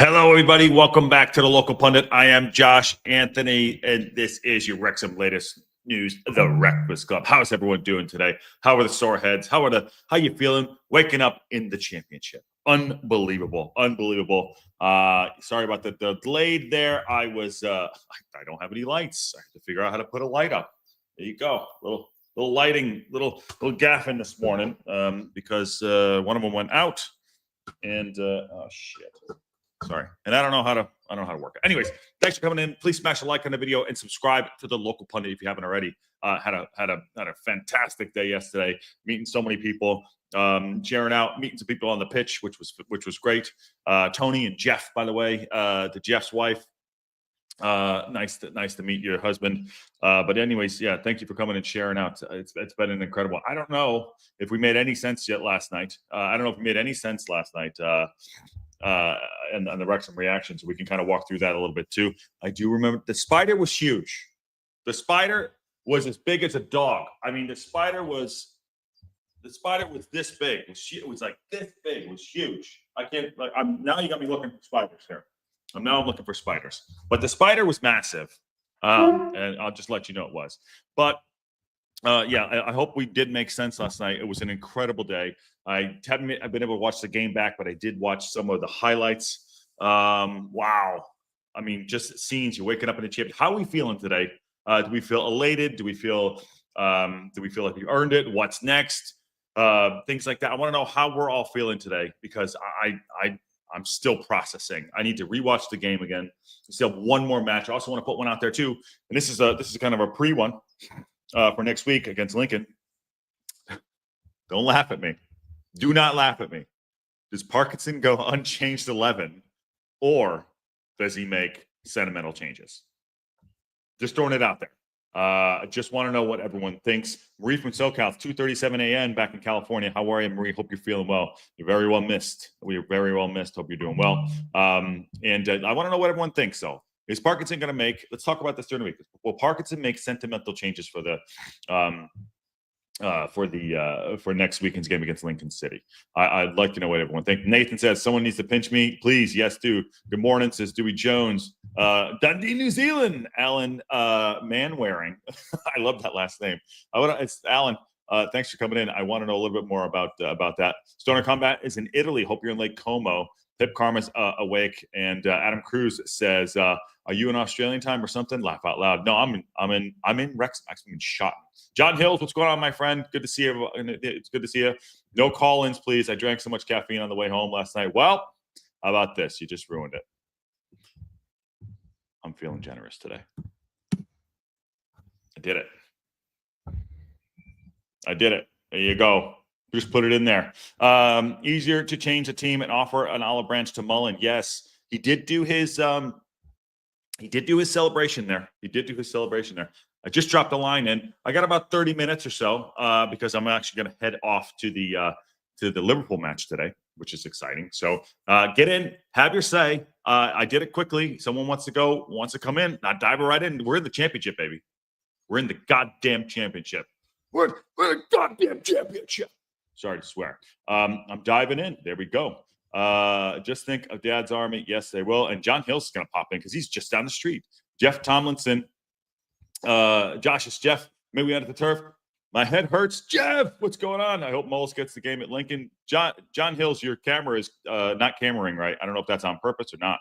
Hello, everybody. Welcome back to the Local Pundit. I am Josh Anthony, and this is your Wrexham latest news, the WREXfast Club. How's everyone doing today? How are the sore heads? How you feeling? Waking up in the championship. Unbelievable. Sorry about the delayed there. I don't have any lights. I have to figure out how to put a light up. There you go. Little lighting, little gaffing this morning because one of them went out, and oh shit. Sorry, and I don't know how to work it. Anyways, thanks for coming in. Please smash a like on the video and subscribe to the Local Pundit if you haven't already. Had a fantastic day yesterday, meeting so many people, sharing out, meeting some people on the pitch, which was great. Tony and Jeff, by the way, to Jeff's wife. Nice to meet your husband. But anyways, yeah, thank you for coming and sharing out. It's been an incredible. I don't know if we made any sense yet last night. I don't know if we made any sense last night. And the Wrexham reaction, so we can kind of walk through that a little bit too. I do remember the spider was huge. The spider was as big as a dog. I mean, the spider was this big. It was like this big. It was huge. Now you got me looking for spiders here. I'm looking for spiders, but the spider was massive. And I'll just let you know it was. But yeah, I hope we did make sense last night. It was an incredible day. I've been able to watch the game back, but I did watch some of the highlights. Wow. I mean, just scenes. You're waking up in a championship. How are we feeling today? Do we feel elated? Do we feel like we earned it? What's next? Things like that. I want to know how we're all feeling today because I'm still processing. I need to rewatch the game again. We still have one more match. I also want to put one out there too. And this is kind of a pre-one for next week against Lincoln. Don't laugh at me. Do not laugh at me. Does Parkinson go unchanged 11, or does he make sentimental changes? Just throwing it out there. I just want to know what everyone thinks. Marie from SoCal, 2:37 a.m. back in California. How are you, Marie? Hope you're feeling well. You're very well missed. We are very well missed. Hope you're doing well. And I want to know what everyone thinks. So, is Parkinson going to make? Let's talk about this during the week. Will Parkinson make sentimental changes for next weekend's game against Lincoln City? I'd like to know what everyone thinks. Nathan says someone needs to pinch me, please. Yes, do. Good morning, says Dewey Jones. Dundee, New Zealand. Alan Manwaring. I love that last name. It's Alan. Thanks for coming in. I want to know a little bit more about that. Stoner Combat is in Italy. Hope you're in Lake Como. Pip Karma's awake, and Adam Cruz says, "Are you in Australian time or something?" Laugh out loud. No, I'm in Wrexham. I'm in Shotton. John Hills, what's going on, my friend? Good to see you. It's good to see you. No call-ins, please. I drank so much caffeine on the way home last night. Well, how about this? You just ruined it. I'm feeling generous today. I did it. There you go. Just put it in there. Easier to change a team and offer an olive branch to Mullen. Yes, he did do his celebration there. I just dropped a line in. I got about 30 minutes or so because I'm actually going to head off to the Liverpool match today, which is exciting. So get in, have your say. I did it quickly. Someone wants to come in, not dive right in. We're in the championship, baby. We're in the goddamn championship. We're in the goddamn championship. Sorry to swear. I'm diving in. There we go. Just think of Dad's Army. Yes, they will. And John Hill's going to pop in because he's just down the street. Jeff Tomlinson. Josh, it's Jeff. Maybe we out at the turf. My head hurts. Jeff, what's going on? I hope Moles gets the game at Lincoln. John Hills, your camera is not cameraing right. I don't know if that's on purpose or not.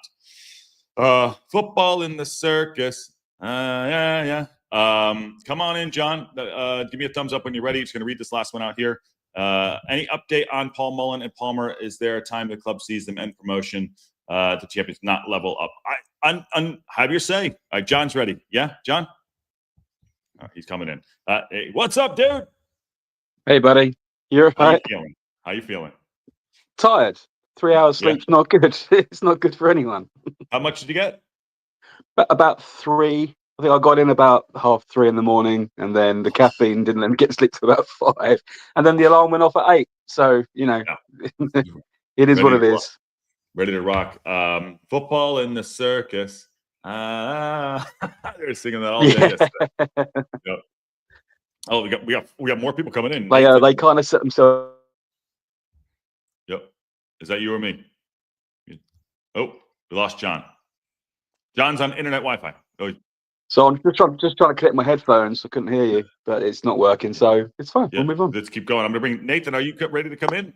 Football in the circus. Yeah. Come on in, John. Give me a thumbs up when you're ready. Just going to read this last one out here. Any update on Paul Mullen and Palmer? Is there a time the club sees them end promotion to champions, not level up? Have your say. All right, John's ready. Yeah, John? He's coming in. Hey, what's up, dude? Hey, buddy. You're right. How you feeling? Tired. 3 hours sleep's not good. It's not good for anyone. How much did you get? About 3. I think I got in about 3:30 in the morning, and then the caffeine didn't let me get to sleep till about 5. And then the alarm went off at 8. So, it is what it is. Ready to rock. Football in the circus. They were singing that all day yesterday. Yep. Oh, we got more people coming in. They kind of set themselves. Yep. Is that you or me? Oh, We lost John. John's on internet Wi-Fi. Oh, So I'm just trying to connect my headphones. I couldn't hear you, but it's not working. So it's fine. yeah. We'll move on. Let's keep going. I'm gonna bring Nathan. Are you ready to come in?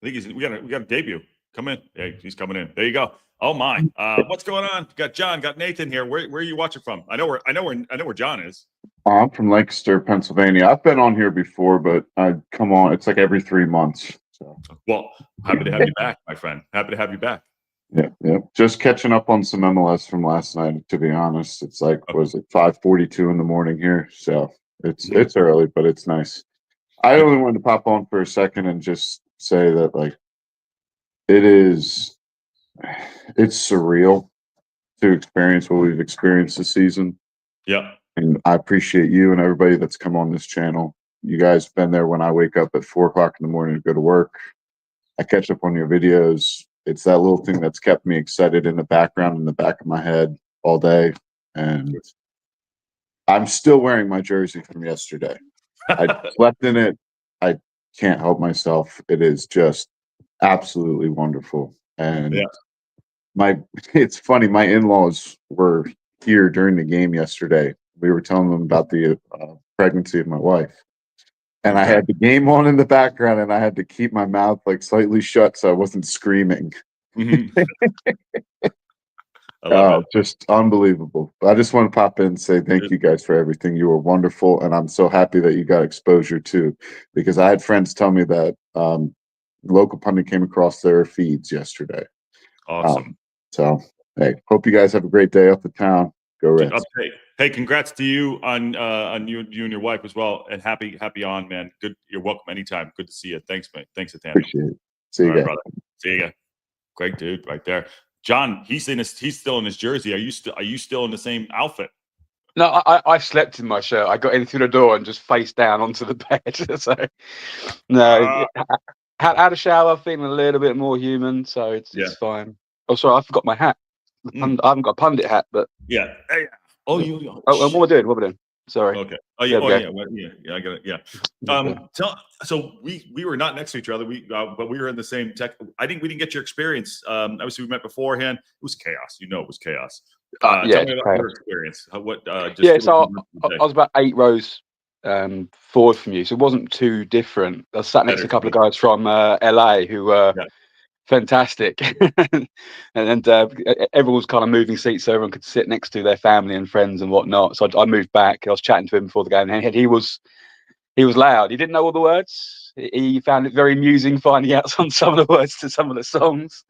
I think we got a debut. Come in. Yeah, he's coming in. There you go. Oh my. What's going on? Got John. Got Nathan here. Where are you watching from? I know where John is. I'm from Lancaster, Pennsylvania. I've been on here before, but I come on. It's like every 3 months. So. Well, happy to have you back, my friend. Happy to have you back. Yeah. Just catching up on some MLS from last night. To be honest, it's like was it 5:42 in the morning here, so it's early, but it's nice. I only wanted to pop on for a second and just say that like it's surreal to experience what we've experienced this season. Yeah. And I appreciate you and everybody that's come on this channel. You guys have been there when I wake up at 4 o'clock in the morning to go to work. I catch up on your videos. It's that little thing that's kept me excited in the background, in the back of my head all day. And I'm still wearing my jersey from yesterday. I slept in it. I can't help myself. It is just absolutely wonderful. And it's funny, my in-laws were here during the game yesterday. We were telling them about the pregnancy of my wife. And I had the game on in the background, and I had to keep my mouth like slightly shut so I wasn't screaming. Mm-hmm. I love it. Just unbelievable. I just want to pop in and say thank you guys for everything. You were wonderful, and I'm so happy that you got exposure too, because I had friends tell me that local pundit came across their feeds yesterday. Awesome. So, hey, hope you guys have a great day up the town. Go Reds. Hey, congrats to you on you and your wife as well, and happy on, man. Good, you're welcome anytime. Good to see you. Thanks, man. Thanks, Atanda. Appreciate it. See you guys. Brother. See you guys. Great dude, right there. John, he's still in his jersey. Are you still in the same outfit? No, I slept in my shirt. I got in through the door and just face down onto the bed. So no, had a shower, feeling a little bit more human. So it's fine. Oh, sorry, I forgot my hat. I haven't got a pundit hat, but yeah. Hey. Oh, you. Oh, what am I doing? Sorry. Okay. Oh yeah. I got it. Yeah. So we were not next to each other. But we were in the same tech. We didn't get your experience. Obviously we met beforehand. It was chaos. It was chaos. Tell me about your experience. So I was about 8 rows forward from you, so it wasn't too different. I was sat next to a couple of guys from LA who were fantastic, and everyone was kind of moving seats so everyone could sit next to their family and friends and whatnot. So I moved back. I was chatting to him before the game, and he was loud. He didn't know all the words. He found it very amusing finding out some of the words to some of the songs.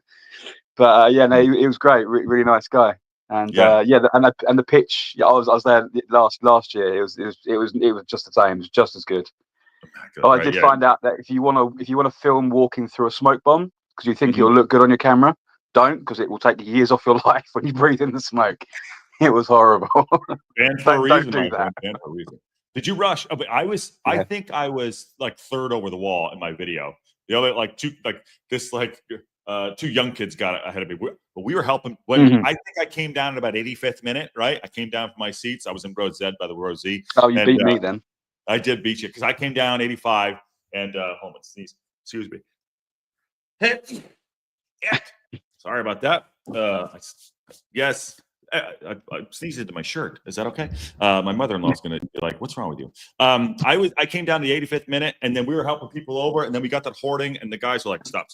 But he was great. Really nice guy. And and the pitch. I was there last year. It was just the same. It was just as good. I did find out that if you want to film walking through a smoke bomb because you think it'll look good on your camera, don't, because it will take years off your life when you breathe in the smoke. It was horrible. And for a reason, don't do that. And for a reason. Did you rush? I think I was like third over the wall in my video. The other two young kids got ahead of me, but we were helping. When I think I came down at about 85th minute, right? I came down from my seats. I was in row Z by the row Z. Oh, you beat me then. I did beat you because I came down 85 and hold on, sneeze. Excuse me. Sorry about that. Yes. I sneezed into my shirt. Is that okay? My mother-in-law is going to be like, "What's wrong with you?" I came down to the 85th minute, and then we were helping people over, and then we got that hoarding, and the guys were like, "Stop!"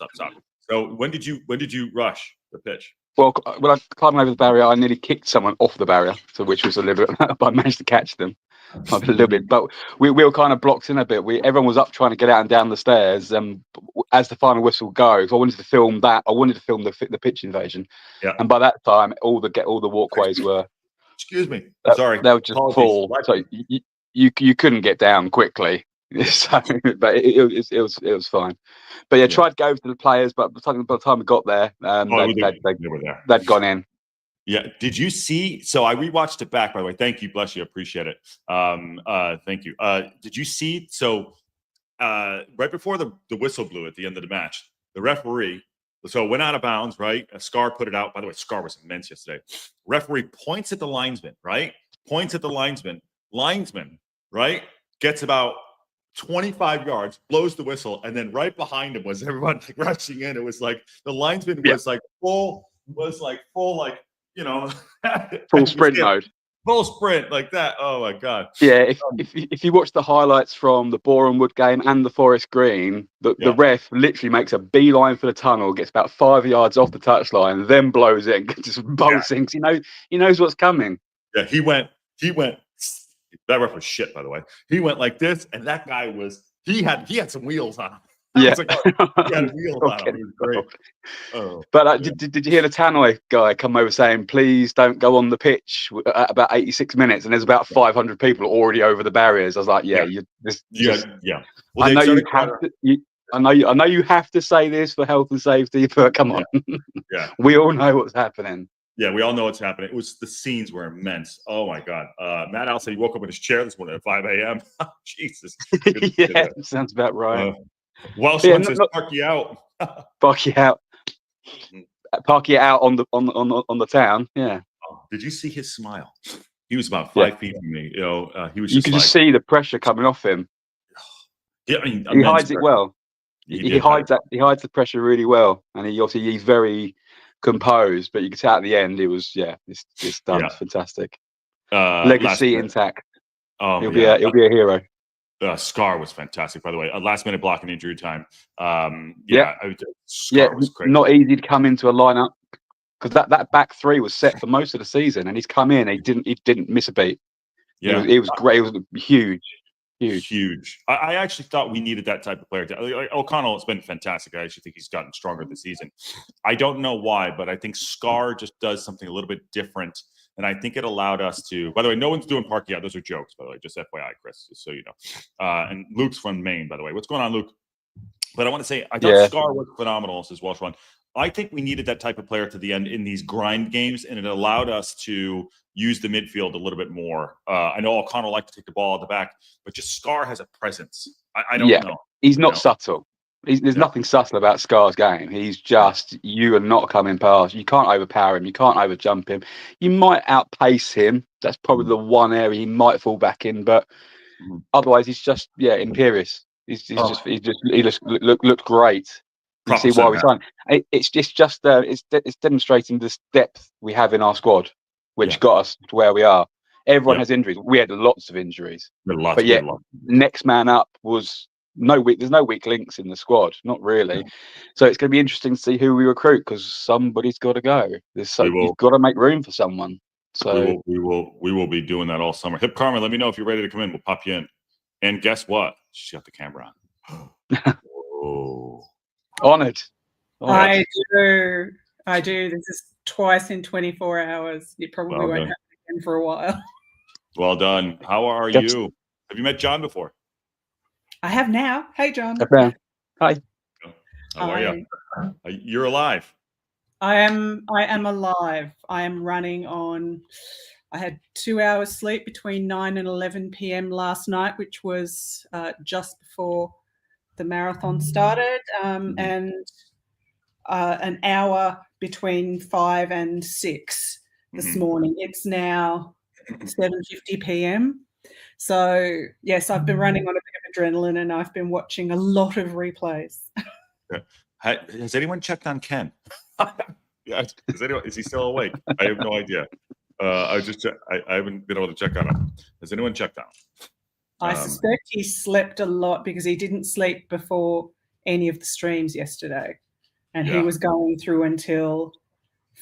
So when did you rush the pitch? Well, when I climbed over the barrier, I nearly kicked someone off the barrier, so which was a little bit, but I managed to catch them a little bit. But we were kind of blocked in a bit. Everyone was up trying to get out and down the stairs. As the final whistle goes, I wanted to film that. I wanted to film the pitch invasion. Yeah. And by that time, all the walkways were. Excuse me. Sorry. They were just full. So you couldn't get down quickly. So, but it was fine. But tried to go to the players, but by the time we got there, they'd gone in. Yeah. Did you see? So I rewatched it back. By the way, thank you, bless you, appreciate it. Thank you. Did you see? So right before the whistle blew at the end of the match, the referee. So it went out of bounds, right? Scar put it out. By the way, Scar was immense yesterday. Referee points at the linesman, right? Linesman, right? Gets about 25 yards, blows the whistle, and then right behind him was everyone rushing in. It was like the linesman was like full was like full, like, you know, Full sprint mode. Full sprint like that. Oh my God. Yeah, if you watch the highlights from the Boreham Wood game and the Forest Green, the ref literally makes a beeline for the tunnel, gets about 5 yards off the touchline, then blows it and just bolting. He knows what's coming. Yeah, he went. That ref was shit, by the way. He went like this, and that guy he had some wheels on him. Yeah, Like, he had wheels on him. It was great. Oh, but did you hear the Tannoy guy come over saying, please don't go on the pitch at about 86 minutes, and there's about 500 people already over the barriers? I was like, yeah. Well, I know you have to. I know you have to say this for health and safety, but come on. Yeah. We all know what's happening. Yeah, we all know what's happening. The scenes were immense. Oh my God. Matt Al said he woke up in his chair this morning at 5 a.m. Jesus. Yeah, sounds about right. Welsh one says, "Park you out." Park you out. Park you out on the town. Yeah. Oh, did you see his smile? He was about 5 feet from me. You know, he was. You could just see the pressure coming off him. Yeah, I mean, he hides it well. He hides that. He hides the pressure really well, and he's very composed. But you could tell at the end, it was it's done. It's fantastic. Legacy intact. Oh, he'll be a hero. Scar was fantastic, by the way. Last minute block in injury time. Scar was crazy. Not easy to come into a lineup because that back three was set for most of the season, and he's come in. He didn't miss a beat. Yeah, it was great. It was huge. I actually thought we needed that type of player. Like, O'Connell has been fantastic. I actually think he's gotten stronger this season. I don't know why, but I think Scar just does something a little bit different. And I think it allowed us to, by the way, no one's doing parking out. Those are jokes, by the way, just FYI, Chris, just so you know. And Luke's from Maine, by the way. What's going on, Luke? But I want to say, I thought Scar was phenomenal as Welsh one. I think we needed that type of player to the end in these grind games, and it allowed us to use the midfield a little bit more. I know O'Connell liked to take the ball at the back, but just Scar has a presence. I don't know. He's not subtle. There's nothing subtle about Scar's game. He's just, you are not coming past. You can't overpower him. You can't overjump him. You might outpace him. That's probably the one area he might fall back in. But otherwise, he's just, imperious. He just looked great. You see why we signed. It's demonstrating this depth we have in our squad, which got us to where we are. Everyone has injuries. We had lots of injuries. Next man up was. There's no weak links in the squad, not really. So it's going to be interesting to see who we recruit because somebody's got to go. You've got to make room for someone. So we will be doing that all summer. Hip Karma, let me know if you're ready to come in. We'll pop you in. And guess what? She's got the camera on. Oh, honored. I do. This is twice in 24 hours. You probably won't have it again for a while. Well done. How are you? Have you met John before? I have now. Hey, John. Hi. How are you? You're alive. I am alive. I am running on. I had 2 hours sleep between 9 and 11 p.m. last night, which was just before the marathon started, and an hour between 5 and 6 this morning. It's now 7:50 p.m. So, yes, I've been running on a bit of adrenaline and I've been watching a lot of replays. Has anyone checked on Ken? Is he still awake? I have no idea. I haven't been able to check on him. Has anyone checked on him? I suspect he slept a lot because he didn't sleep before any of the streams yesterday. And he was going through until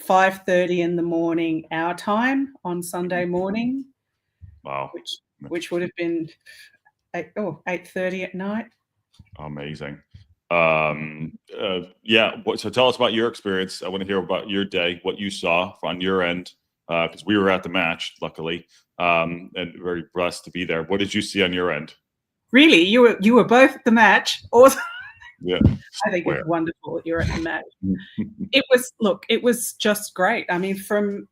5:30 in the morning our time on Sunday morning. Wow. Which would have been 8:30 at night. Amazing. So tell us about your experience. I want to hear about your day, what you saw on your end, because we were at the match, luckily, and very blessed to be there. What did you see on your end? Really? You were both at the match? Awesome. Yeah. I think it's wonderful that you're at the match. It was just great. I mean, from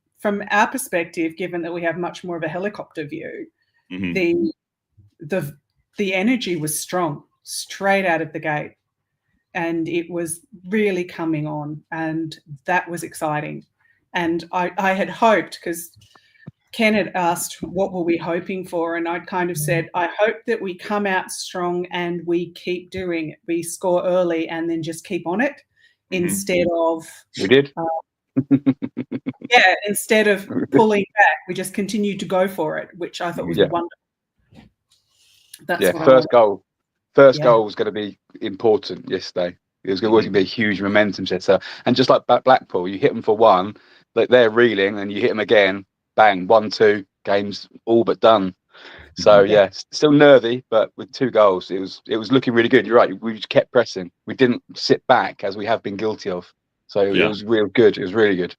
our perspective, given that we have much more of a helicopter view, the energy was strong straight out of the gate, and it was really coming on, and that was exciting. And I had hoped, because Ken had asked what were we hoping for, and I'd kind of said I hope that we come out strong and we keep doing it. We score early and then just keep on it instead of we did. Yeah, instead of pulling back, we just continued to go for it, which I thought was wonderful. That's what first goal. First Yeah. goal was going to be important yesterday. It was going to be a huge momentum setter. And just like Blackpool, you hit them for one, like they're reeling, and you hit them again, bang, 1-2, game's all but done. So yeah, still nervy, but with 2 goals, it was looking really good. You're right. We just kept pressing. We didn't sit back as we have been guilty of. So it was real good. It was really good.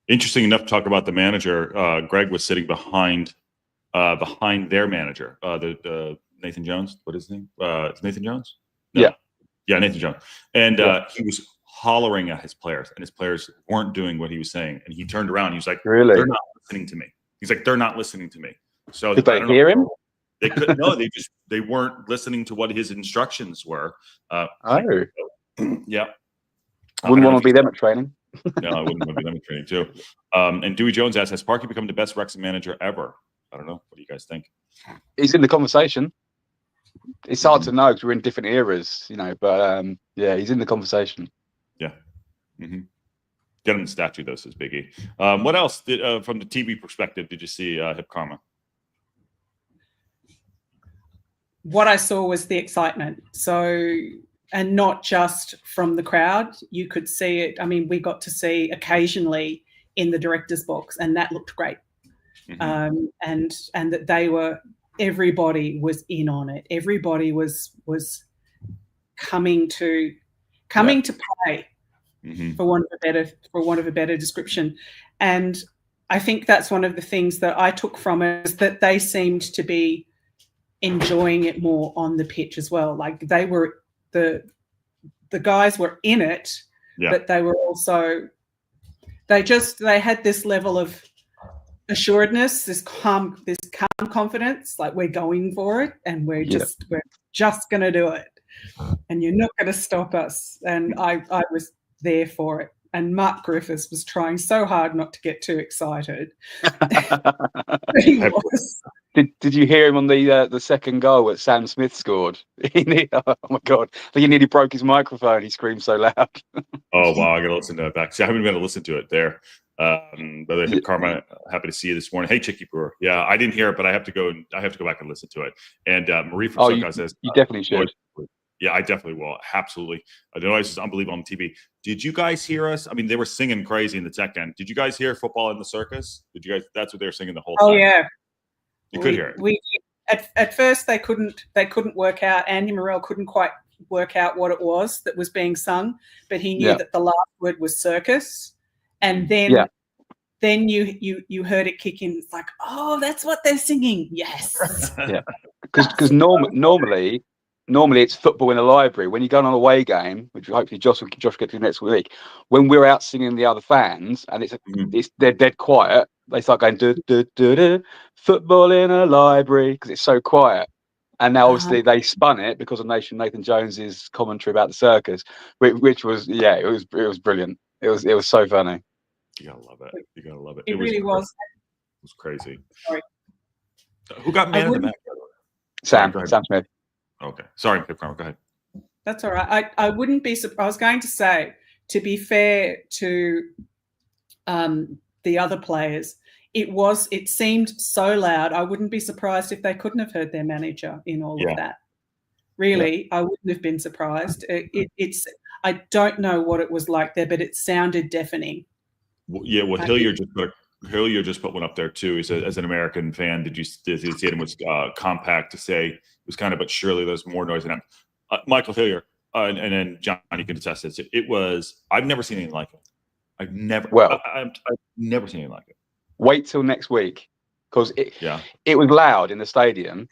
Interesting enough to talk about the manager. Greg was sitting behind their manager, the Nathan Jones. What is his name? It's Nathan Jones. No. Yeah, Nathan Jones. And he was hollering at his players, and his players weren't doing what he was saying. And he turned around. And he was like, "Really? They're not listening to me." He's like, "They're not listening to me." So did they hear him? They couldn't. No, they weren't listening to what his instructions were. Yeah. Wouldn't want to be them at training. No, I wouldn't want to be them at training too. And Dewey Jones asks, has Parky become the best Wrexham manager ever? I don't know. What do you guys think? He's in the conversation. It's hard to know because we're in different eras, but yeah, he's in the conversation. Yeah. Get him the statue, though, says Biggie. What else from the TV perspective did you see, Hip Karma? What I saw was the excitement. So, and not just from the crowd, you could see it. I mean, we got to see occasionally in the director's box, and that looked great. And that everybody was in on it. Everybody was coming to play, for want of a better description. And I think that's one of the things that I took from it, is that they seemed to be enjoying it more on the pitch as well. Like they were the guys were in it, but they were also they had this level of assuredness, this calm confidence, like we're going for it and we're just going to do it, and you're not going to stop us. And I was there for it. And Mark Griffiths was trying so hard not to get too excited. He was. Did you hear him on the second goal that Sam Smith scored? Oh my God! He nearly broke his microphone. He screamed so loud. Oh wow! I gotta listen to that back. See, I haven't been able to listen to it there. But Hip Karma, happy to see you this morning. Hey, Chicky Brewer. Yeah, I didn't hear it, but I have to go back and listen to it. And Marie from SoCal says you definitely should. Yeah, I definitely will. Absolutely. The noise is unbelievable on TV. Did you guys hear us? I mean, they were singing crazy in the tech end. Did you guys hear Football in the Circus? Did you guys? That's what they were singing the whole time. Oh yeah. You could hear it. At first they couldn't work out. Andy Morrell couldn't quite work out what it was that was being sung, but he knew that the last word was circus, and then you heard it kick in. It's like, oh, that's what they're singing. Yes. Yeah, because normally it's football in a library. When you go on an away game, which hopefully Josh will get to next week, when we're out singing the other fans and they're dead quiet, they start going do do do do football in a library because it's so quiet. And now obviously they spun it because of Nathan Jones's commentary about the circus, which was it was brilliant. It was so funny. You gotta love it. You gotta love it. It really was. It was crazy. Sorry. Who got man in the match? Sam Smith. Okay. Sorry, Pip Karma. Go ahead. That's all right. I wouldn't be surprised. I was going to say, to be fair to the other players, it seemed so loud. I wouldn't be surprised if they couldn't have heard their manager in all of that. Really, I wouldn't have been surprised. I don't know what it was like there, but it sounded deafening. Well, Hilliard just put one up there too. He said, as an American fan, did you see it was compact to say it was kind of, but surely there's more noise than that. Michael Hilliard, and then John, you can attest this. It was. I've never seen anything like it. I've never seen anything like it. Wait till next week, because it was loud in the stadium,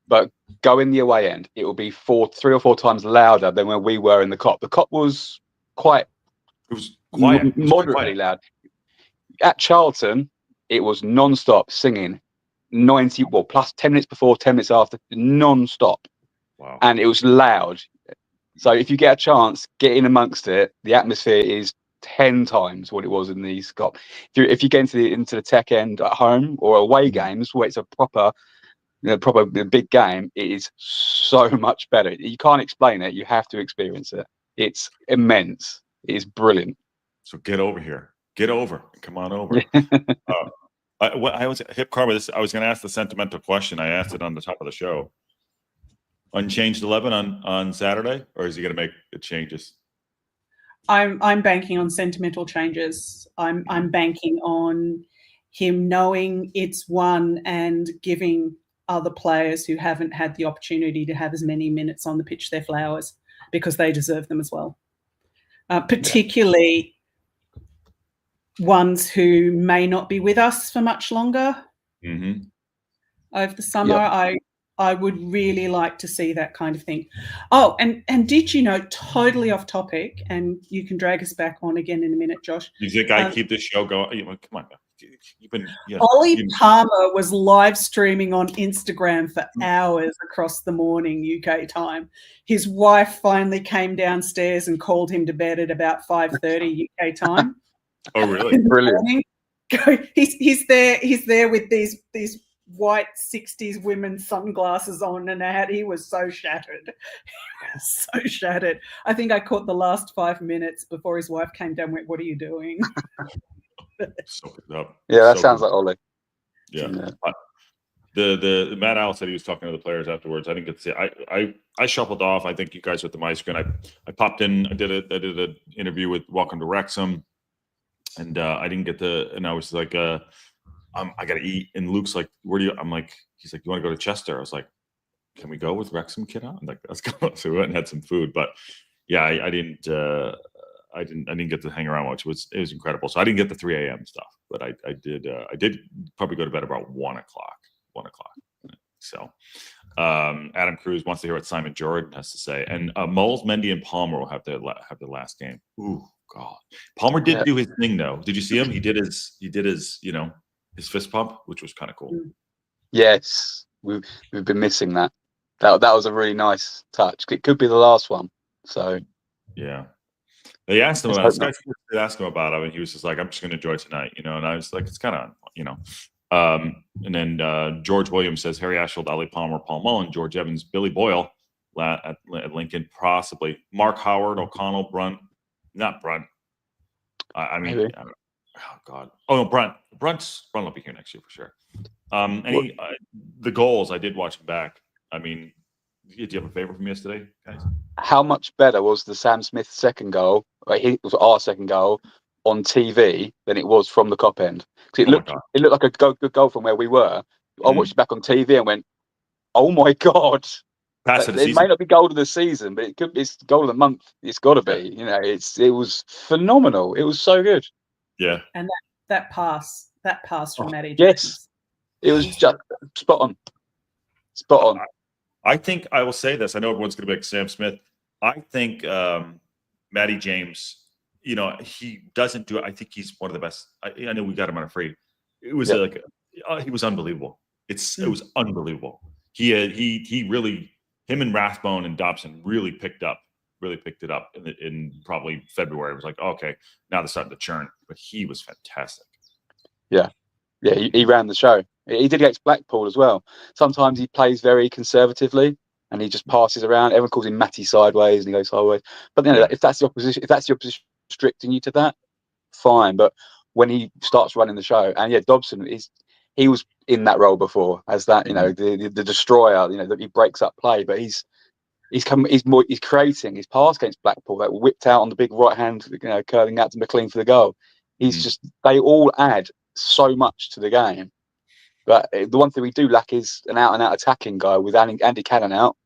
but go in the away end, it will be 3 or 4 times louder than when we were in the Kop. The Kop was quiet. It was quiet. Moderately loud. At Charlton, it was non-stop singing, plus 10 minutes before, 10 minutes after, non-stop. Wow. And it was loud. So if you get a chance, get in amongst it. The atmosphere is 10 times what it was in the Kop. If you get into the tech end at home or away games where it's a proper big game, it is so much better. You can't explain it. You have to experience it. It's immense. It is brilliant. So get over here. Get over. Come on over. I was Hip Karma. I was going to ask the sentimental question. I asked it on the top of the show. Unchanged 11 on Saturday, or is he going to make the changes? I'm banking on sentimental changes. I'm banking on him knowing it's one and giving other players who haven't had the opportunity to have as many minutes on the pitch their flowers, because they deserve them as well. Particularly ones who may not be with us for much longer over the summer. Yep. I would really like to see that kind of thing. Oh, and did you know, totally off topic, and you can drag us back on again in a minute, Josh. You think I keep this show going? Come on, you've been. Ollie Palmer was live streaming on Instagram for hours across the morning UK time. His wife finally came downstairs and called him to bed at about 5:30 UK time. Oh, really? Brilliant. He's there with these white 60s women sunglasses on and a hat. He was so shattered. He was so shattered. I think I caught the last 5 minutes before his wife came down and went, "What are you doing?" Soak it up. Yeah, that sounds like Ollie. Yeah. The Matt Al said he was talking to the players afterwards. I didn't get to see. I shuffled off. I think you guys with the my screen. I popped in. I did an interview with Welcome to Wrexham, and I didn't get to. And I was like, I got to eat. And Luke's like, "Where do you?" I'm like, he's like, "You want to go to Chester?" I was like, "Can we go with Wrexham, kiddo?" I'm like, "Let's go." So we went and had some food. But yeah, I didn't get to hang around much. It was incredible. So I didn't get the 3 a.m. stuff, but I did probably go to bed about 1 o'clock. 1 o'clock. So Adam Cruz wants to hear what Simon Jordan has to say, and Moles, Mendy, and Palmer will have their last game. Ooh, God! Palmer did do his thing though. Did you see him? He did his his fist pump, which was kind of cool. Yes, we've been missing that. That was a really nice touch. It could be the last one. So yeah. They asked him about it. They asked him about it, and he was just like, "I'm just going to enjoy tonight," And I was like, "It's kind of, And then George Williams says Harry Ashfield, Ali Palmer, Paul Mullen, George Evans, Billy Boyle at Lincoln, possibly Mark Howard, O'Connell, Brunt, not Brunt. I mean, oh God, oh no, Brunt will be here next year for sure. The goals I did watch them back. I mean, did you have a favorite from yesterday, guys? How much better was the Sam Smith second goal? It was our second goal on TV than it was from the cop end. Because it looked like a good goal from where we were. I watched it back on TV and went, "Oh my God!" It may not be goal of the season, but it's goal of the month. It's got to be. It was phenomenal. It was so good. Yeah. And that pass from Matty. Yes, it was just spot on. Spot on. I think I will say this. I know everyone's going to be like Sam Smith. I think Matty James, he doesn't do it. I think he's one of the best. I know we got him on a free. It was he was unbelievable. It was unbelievable. He really, him and Rathbone and Dobson really picked it up in probably February. It was like, okay, now they're starting to churn. But he was fantastic. Yeah. Yeah, he ran the show. He did against Blackpool as well. Sometimes he plays very conservatively and he just passes around. Everyone calls him Matty sideways and he goes sideways. But if that's the opposition, restricting you to that, fine. But when he starts running the show, and Dobson he was in that role before as that, the destroyer, that he breaks up play, but he's creating his pass against Blackpool that whipped out on the big right hand, curling out to McLean for the goal. They all add so much to the game. But the one thing we do lack is an out-and-out attacking guy. With Andy Cannon out,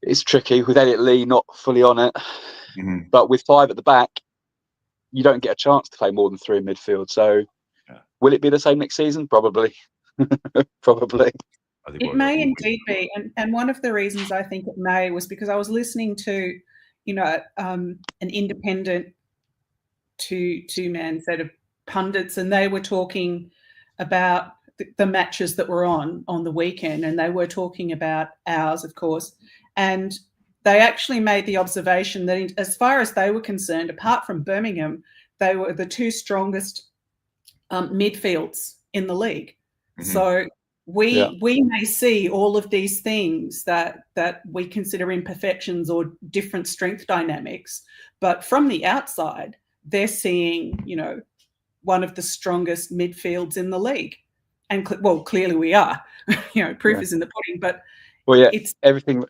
it's tricky. With Elliot Lee not fully on it, but with 5 at the back, you don't get a chance to play more than 3 in midfield. So, will it be the same next season? Probably. Probably. It may indeed be, and one of the reasons I think it may was because I was listening to, an independent two-man set of pundits, and they were talking about the matches that were on the weekend, and they were talking about ours, of course, and they actually made the observation that as far as they were concerned, apart from Birmingham, they were the 2 strongest midfields in the league. So we may see all of these things that we consider imperfections or different strength dynamics, but from the outside, they're seeing, one of the strongest midfields in the league. And clearly we are. Proof is in the pudding. But it's everything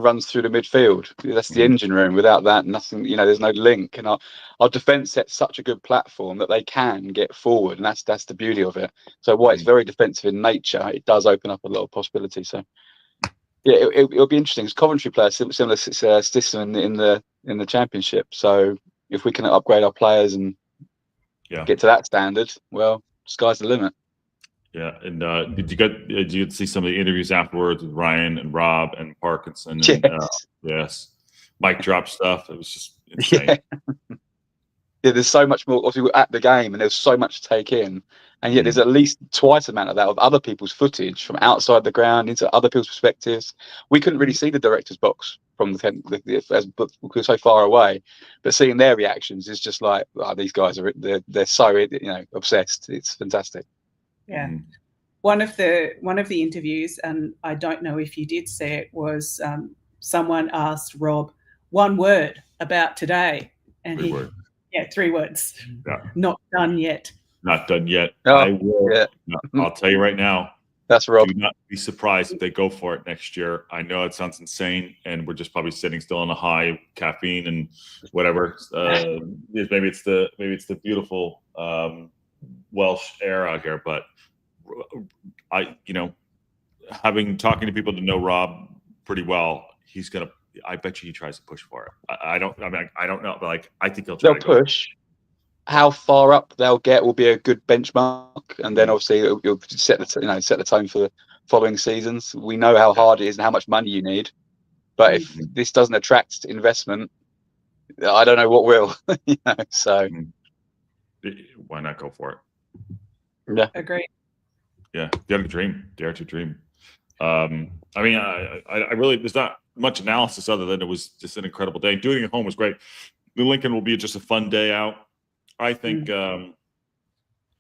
runs through the midfield. That's the engine room. Without that, nothing. There's no link. And our defence sets such a good platform that they can get forward, and that's the beauty of it. So while it's very defensive in nature, it does open up a lot of possibility. So yeah, it'll be interesting. Because Coventry play a similar system in the Championship. So if we can upgrade our players and get to that standard, well, sky's the limit. Yeah, and did you see some of the interviews afterwards with Ryan and Rob and Parkinson? And, yes, mic drop stuff. It was just insane. Yeah, there's so much more. Obviously, we're at the game, and there's so much to take in, and yet there's at least twice the amount of that of other people's footage from outside the ground into other people's perspectives. We couldn't really see the director's box from as we're so far away, but seeing their reactions is just like, these guys they're so obsessed. It's fantastic. Yeah. One of the interviews, and I don't know if you did see it, was someone asked Rob one word about today, and three words. Yeah. Not done yet. Not done yet. Oh, I will. Yeah. I'll tell you right now. That's Rob. Do not be surprised if they go for it next year. I know it sounds insane, and we're just probably sitting still on a high of caffeine and whatever. Maybe it's the beautiful Welsh air out here, but talking to people to know Rob pretty well, I bet you he tries to push for it. I don't know, but I think they'll push. How far up they'll get will be a good benchmark, and then obviously it'll set the tone for the following seasons. We know how hard it is and how much money you need, but if this doesn't attract investment, I don't know what will. So why not go for it? Yeah, agree. Yeah, dare to dream. I really, there's not much analysis other than it was just an incredible day. Doing it at home was great. The Lincoln will be just a fun day out. I think we're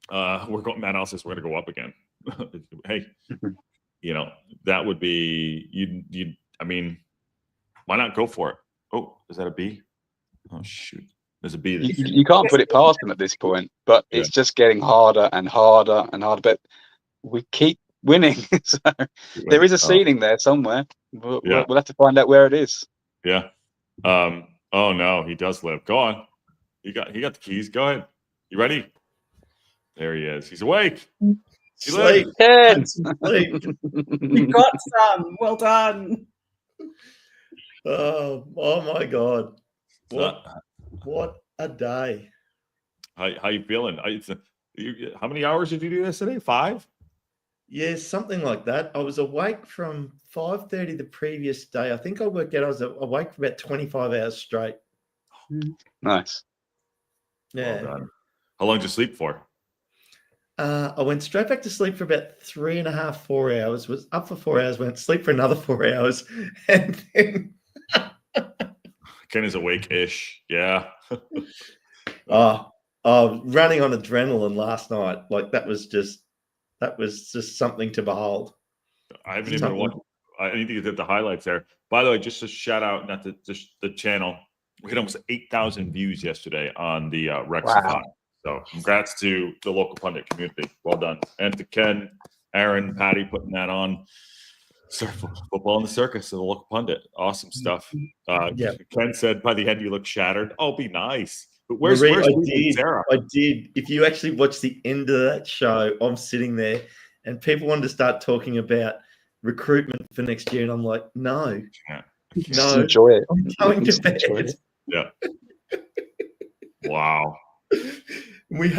going. Matt Alice says we're going to go up again. Hey, that would be you. I mean, why not go for it? Oh, is that a B? Oh shoot, there's a B. You can't put it past them at this point, but it's just getting harder and harder and harder. But we keep winning, so there is a ceiling there somewhere. We'll have to find out where it is. Yeah. Oh no, he does live. Go on. He got the keys. Go ahead. You ready? There he is. He's awake. Sleep. You got some. Well done. Oh my God. What a day. How you feeling? How many hours did you do yesterday? 5? Yeah, something like that. I was awake from 5:30 the previous day. I think I worked out I was awake for about 25 hours straight. Nice. Yeah. Well done. How long did you sleep for? I went straight back to sleep for about 3.5, 4 hours. Was up for 4 hours. Went to sleep for another 4 hours, and then Ken is awake-ish. Yeah. Running on adrenaline last night. Like that was just something to behold. I haven't even watched. I need to get the highlights there. By the way, just a shout out, not to just the channel. We had almost 8,000 views yesterday on the Wrexham. Wow. So congrats to the local pundit community. Well done. And to Ken, Aaron, Patty putting that on. Football in the circus of the local pundit. Awesome stuff. Ken said by the end you look shattered. Oh, be nice. But where's Sarah? I did. If you actually watch the end of that show, I'm sitting there and people wanted to start talking about recruitment for next year. And I'm like, no. Just enjoy it. I'm going to bed. Yeah. Wow. We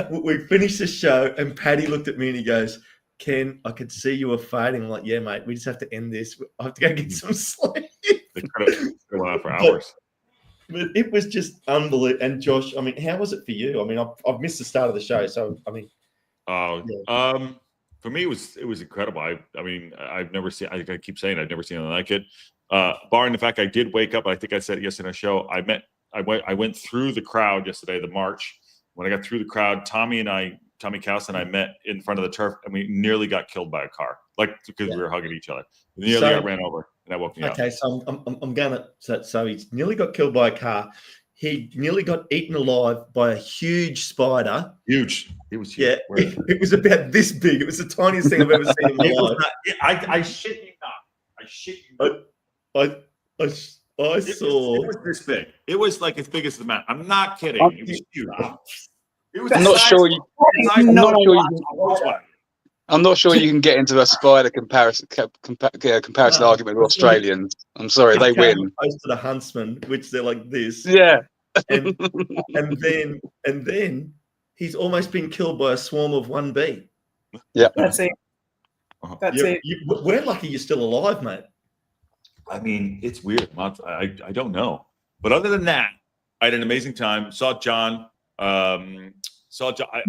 finished the show and Paddy looked at me and he goes, Ken, I could see you were fading. I'm like, yeah, mate, we just have to end this. I have to go get some sleep. They could have gone out for hours. But it was just unbelievable. And Josh, I mean, how was it for you? I mean, I've missed the start of the show, so I mean, for me, it was incredible. I mean, I've never seen. I keep saying I've never seen anything like it. Barring the fact I did wake up. I think I said it yesterday in a show. I went through the crowd yesterday, the march. When I got through the crowd, Tommy Cowse and I met in front of the turf, and we nearly got killed by a car, because we were hugging each other. Nearly got ran over, and that woke me up. Okay, so I'm gonna. So he nearly got killed by a car. he nearly got eaten alive by a huge spider. Huge. It was huge. Yeah, it was about this big. It was the tiniest thing I've ever seen in my life. I shit you not. I shit you not. I saw. It was this big. It was like as big as the map. I'm not kidding. It was huge. It was I'm the not size sure of- you- the size I'm of not a sure box you- on Volkswagen. I'm not sure you can get into a spider comparison No, argument with it's like- Australians. I'm sorry, they Came win. close to the huntsman, which they're like this. Yeah. And then he's almost been killed by a swarm of 1B. That's it. That's it. We're lucky you're still alive, mate. I mean, it's weird. I don't know. But other than that, I had an amazing time. Saw John. I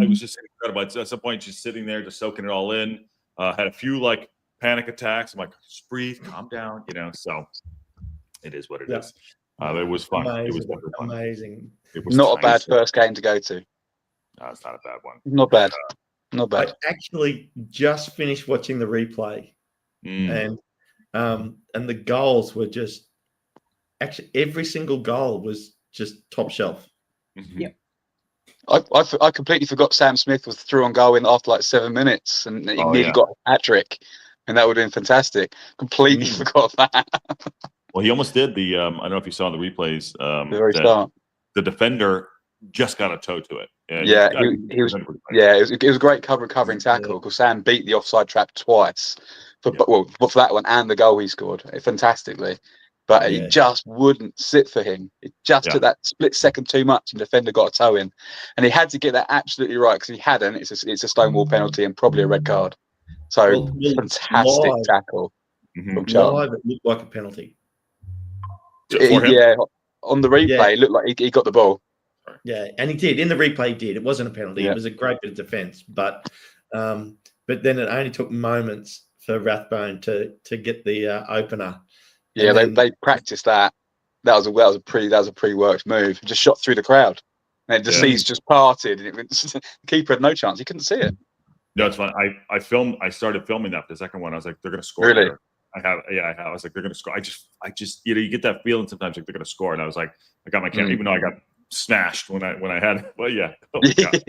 was just incredible. At some point, just sitting there, just soaking it all in. Had a few like panic attacks. I'm like, just breathe, calm down, So it is what it is. It was fun. Amazing. It was definitely fun. Amazing. It was Not a bad nice. first game to go to. No, it's not a bad one. Not bad. Not I bad. actually just finished watching the replay, Mm. and the goals were just actually every single goal was just top shelf. Mhm. Yep. I completely forgot Sam Smith was through on goal in after like 7 minutes, and he Oh, nearly yeah. got a hat trick, and that would have been fantastic. Completely forgot that. Well, he almost did the. I don't know if you saw the replays. The very that start. the defender just got a toe to it. And Yeah, I he mean, was. Yeah, it was a great covering tackle because Sam beat the offside trap twice for for that one and the goal he scored fantastically. But Yeah. it just wouldn't sit for him. It just took that split second too much, and the defender got a toe in, and he had to get that absolutely right because he hadn't. It's a Stonewall penalty and probably a red card. So Well, fantastic live- tackle Mhm. from Charlton. Live, it looked like a penalty. For him? Yeah, on the replay, Yeah. it looked like he got the ball. Yeah, and he did. In the replay, he did. It wasn't a penalty. Yeah. It was a great bit of defence. But then it only took moments for Rathbone to get the opener. Yeah, And they practiced that. That was a pre-worked move. Just shot through the crowd, and the seas just parted, and the keeper had no chance. He couldn't see it. No, it's fun. I started filming that for the second one. I was like, they're gonna score. Really? Here. I have. I was like, they're gonna score. I just you get that feeling sometimes like they're gonna score, and I was like, I got my camera, even though I got smashed when I had. Well, yeah. Oh my God.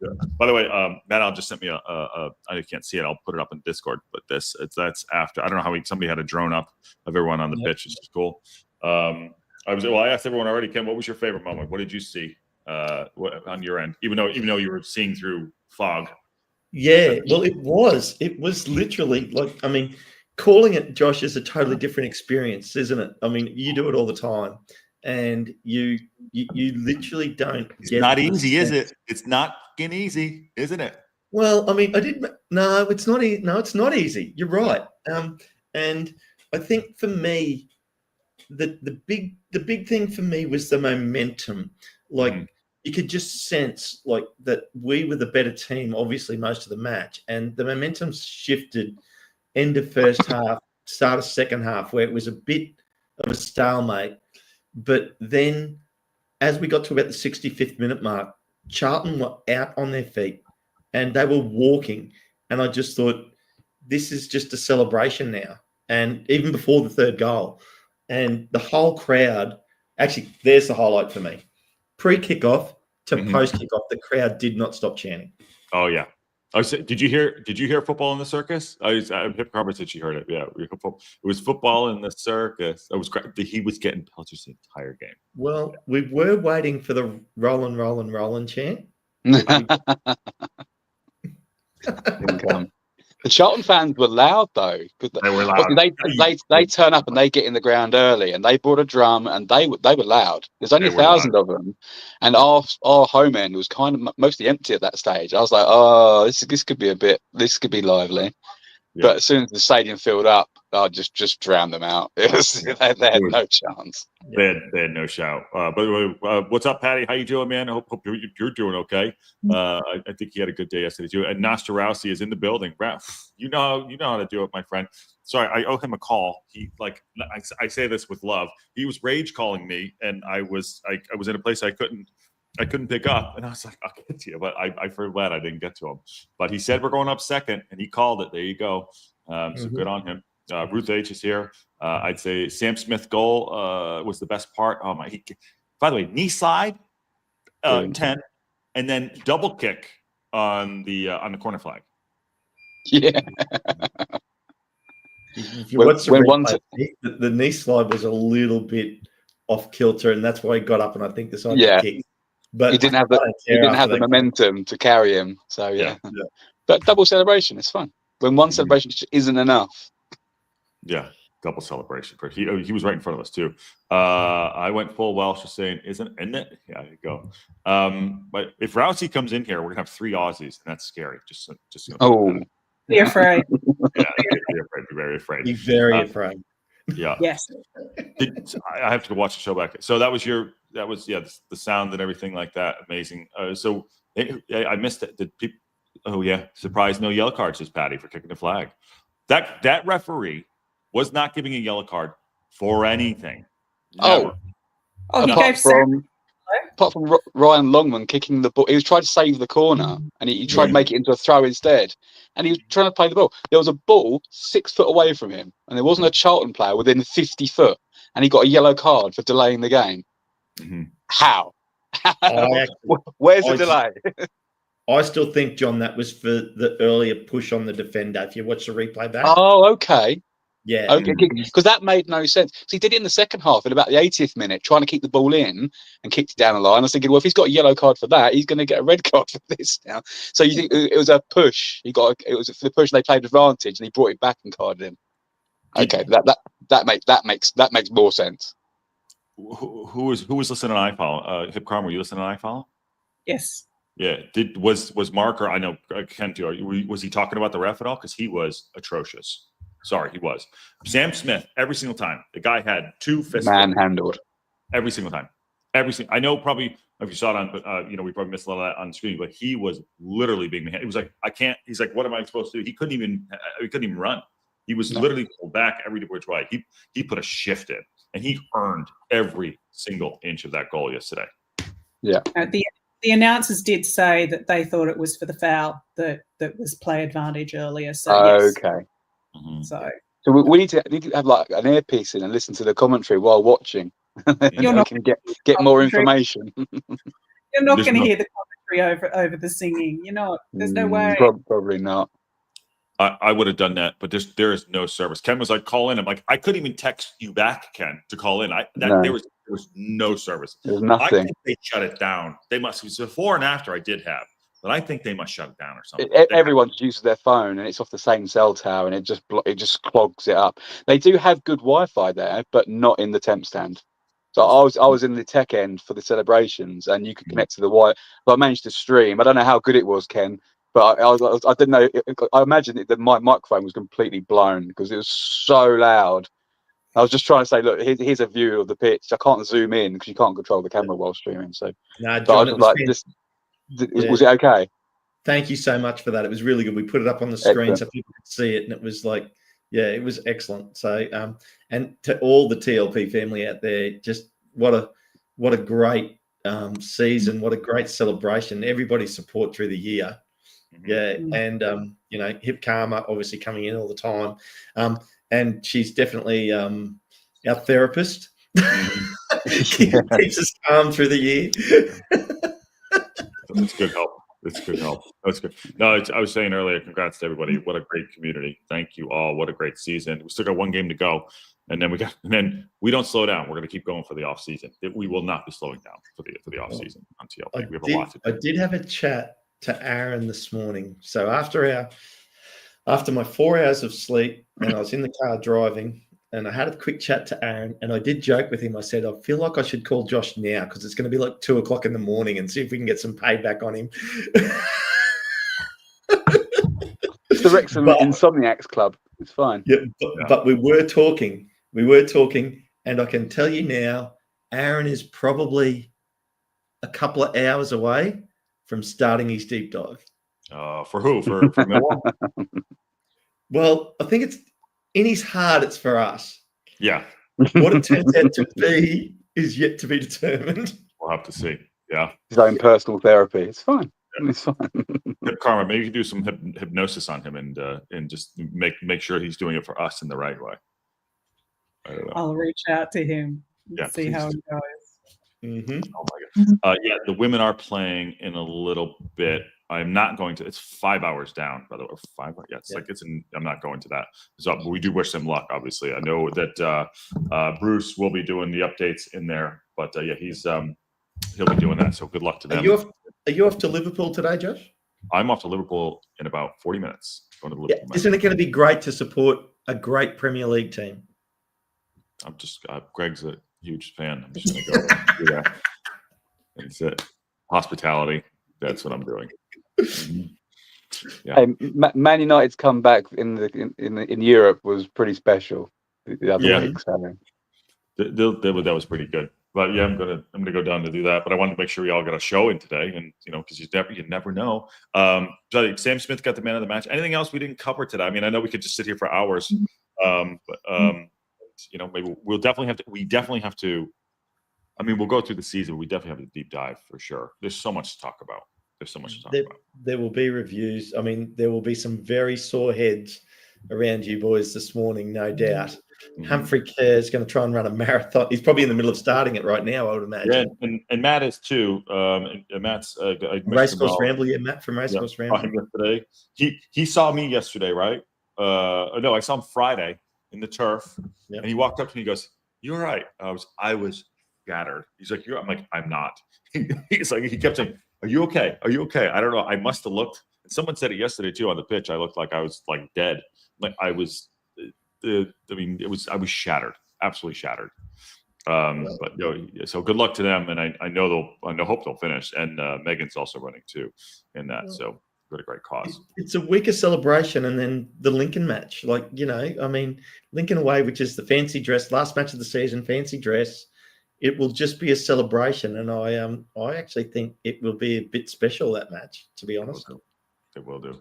Yeah. By the way, Matt Al just sent me I can't see it. I'll put it up in Discord. But that's after. I don't know how somebody had a drone up of everyone on the pitch. It's just cool. I asked everyone already. Ken, what was your favorite moment? What did you see on your end? Even though you were seeing through fog. Yeah, well, it was literally like, I mean, calling it, Josh, is a totally different experience, isn't it? I mean, you do it all the time, and you literally don't. It's not easy, is it? It's not fucking easy, isn't it? Well, I mean, no, it's not. No, it's not easy. You're right. And I think for me, the big thing for me was the momentum. Like you could just sense like that we were the better team, obviously most of the match, and the momentum shifted end of first half, start of second half, where it was a bit of a stalemate. But then, as we got to about the 65th minute mark, Charlton were out on their feet and they were walking. And I just thought, this is just a celebration now. And even before the third goal, and the whole crowd, actually, there's the highlight for me. Pre-kickoff to post-kickoff, the crowd did not stop chanting. Oh yeah. Did you hear football in the circus? Hip Carver said she heard it. Yeah, it was football in the circus. It was great. He was getting pelters the entire game. Well, we were waiting for the rollin', rollin', rollin' chant. The Charlton fans were loud though. They were loud. They turn up and they get in the ground early, and they brought a drum and they were loud. There's only 1,000 of them, and our home end was kind of mostly empty at that stage. I was like, oh, this could be lively. Yeah. But as soon as the stadium filled up, I just drowned them out. They had no chance. They had no shout. By the way, what's up, Patty? How you doing, man? I hope you're doing okay. I think you had a good day yesterday too. And Nostarowski is in the building. You know how to do it, my friend. Sorry, I owe him a call. He I say this with love. He was rage calling me, and I was in a place I couldn't pick up, and I was like, I'll get to you, but I feel glad I didn't get to him. But he said we're going up second, and he called it. There you go. So good on him. Ruth H is here. I'd say Sam Smith goal was the best part. Oh my, By the way, knee slide, Brilliant. 10, and then double kick on the corner flag. Yeah. If you When- watch the when replay, one the knee slide was a little bit off kilter, and that's why he got up and I think decided Yeah. to kick. But He didn't have I the don't he care didn't after have the that game. momentum to carry him. So yeah. Yeah. But double celebration is fun. When one celebration isn't enough. Yeah, double celebration. He was right in front of us too. I went full Welsh, just saying, isn't it? Yeah, there you go. But if Rousey comes in here, we're gonna have 3 Aussies, and that's scary. Just Oh, Be afraid. yeah, be afraid, be very afraid. Be very afraid. Yeah. Yes. I have to watch the show back. So that was the sound and everything like that. Amazing. So I missed it. Did people? Oh yeah, surprise! No yellow cards, just Patty for kicking the flag. That referee was not giving a yellow card for anything. Never. Oh, he apart gave from Ryan Longman kicking the ball, he was trying to save the corner, and he tried to make it into a throw instead. And he was trying to play the ball. There was a ball 6 foot away from him, and there wasn't a Charlton player within 50 foot, and he got a yellow card for delaying the game. Mm-hmm. How? Where's the delay? I still think, John, that was for the earlier push on the defender. If you watch the replay back. Oh, okay. Yeah. Okay, because that made no sense. So he did it in the second half at about the 80th minute, trying to keep the ball in and kicked it down the line. I was thinking, well, if he's got a yellow card for that, he's going to get a red card for this now. So you think it was a push? It was for the push. They played advantage, and he brought it back and carded him. Okay, that makes more sense. Who was listening on iFollow? Hip Carm, were you listening on iFollow? Yes. Yeah. Was Mark, or I know Ken too? Was he talking about the ref at all? Because he was atrocious. Sorry, he was. Sam Smith, every single time. The guy had 2 fists. Manhandled. Every single time. I know probably if you saw it on, but we probably missed a lot of that on screen, but he was literally being manhandled. It was like, I can't, he's like, what am I supposed to do? He couldn't even run. He was literally pulled back every which way. He put a shift in, and he earned every single inch of that goal yesterday. Yeah. The announcers did say that they thought it was for the foul that was play advantage earlier. So yes. Okay. Mm-hmm. So we need to have like an earpiece in and listen to the commentary while watching. You're not can get more information. You're not going to hear the commentary over the singing. You're not. There's no way. Probably not. I would have done that, but there is no service. Ken was like, call in. I'm like, I couldn't even text you back, Ken, to call in. There was no service. There's nothing. I think they shut it down. They must. It was before and after I did have, but I think they must shut it down or something. Everyone uses their phone, and it's off the same cell tower, and it just clogs it up. They do have good Wi-Fi there, but not in the temp stand. So I was in the tech end for the celebrations, and you could connect to the Wi. So I managed to stream. I don't know how good it was, Ken, but I didn't know. I imagine that my microphone was completely blown because it was so loud. I was just trying to say, look, here's a view of the pitch. I can't zoom in because you can't control the camera while streaming. So, no, John, was it okay? Thank you so much for that. It was really good. We put it up on the screen so people could see it, and it was like, yeah, it was excellent. So, and to all the TLP family out there, just what a great season, what a great celebration. Everybody's support through the year. Yeah, and Hip Karma obviously coming in all the time, and she's definitely our therapist. Keeps us calm through the year. That's good help. It's good help. That's good. No, I was saying earlier, congrats to everybody. What a great community. Thank you all. What a great season. We still got 1 game to go, and then we don't slow down. We're going to keep going for the off season. We will not be slowing down for the off season on TLP. We have a lot to do. I did have a chat to Aaron this morning. So after my 4 hours of sleep, and I was in the car driving, and I had a quick chat to Aaron, and I did joke with him. I said, I feel like I should call Josh now because it's going to be like 2 o'clock in the morning and see if we can get some payback on him. It's the Wrexham Insomniacs Club. It's fine. Yeah, but we were talking, and I can tell you now, Aaron is probably a couple of hours away from starting his deep dive. For who? For Millwall? Well, I think it's in his heart. It's for us. Yeah. What it turns out to be is yet to be determined. We'll have to see. Yeah. His own personal therapy. It's fine. Yeah. It's fine. Karma, maybe you can do some hypnosis on him and just make sure he's doing it for us in the right way. I don't know. I'll reach out to him and see how it goes. Mm-hmm. Oh my God. Yeah, the women are playing in a little bit. I'm not going to. It's 5 hours down, by the way. 5 hours. Yeah, it's like it's. I'm not going to that. So but we do wish them luck. Obviously, I know that Bruce will be doing the updates in there, but yeah, he'll be doing that. So good luck to them. Are you off to Liverpool today, Josh? I'm off to Liverpool in about 40 minutes. Going to the Liverpool match. Isn't it going to be great to support a great Premier League team? I'm just Greg's a huge fan. I'm just going to go do that. It's it. Hospitality. That's what I'm doing. Yeah. Hey, Man United's comeback in Europe was pretty special the other week. So. That was pretty good. But yeah, I'm gonna go down to do that. But I wanted to make sure we all got a show in today, and because you never know. So Sam Smith got the man of the match. Anything else we didn't cover today? I mean, I know we could just sit here for hours. Maybe we'll definitely have to. We definitely have to. I mean, we'll go through the season. We definitely have a deep dive for sure. There's so much to talk about. There will be reviews. I mean, there will be some very sore heads around you boys this morning, no doubt. Mm-hmm. Humphrey Kerr is going to try and run a marathon. He's probably in the middle of starting it right now, I would imagine. Yeah, and Matt is too. Matt's Racecourse Ramble. Yeah, Matt from Racecourse Ramble. Yesterday, he saw me yesterday, right? No, I saw him Friday in the turf, and he walked up to me. He goes, "You all right?" I was shattered. He's like, I'm like, I'm not. He's like, he kept saying, "Are you okay? Are you okay?" I don't know. I must have looked. And someone said it yesterday too on the pitch. I looked like I was like dead. Like I was. I was shattered, absolutely shattered. But so good luck to them, and I hope they'll finish. And Megan's also running too in that. So what a great cause. It's a week of celebration, and then the Lincoln match. Lincoln away, which is the fancy dress, last match of the season, fancy dress. It will just be a celebration, and I actually think it will be a bit special, that match, to be honest. It will do.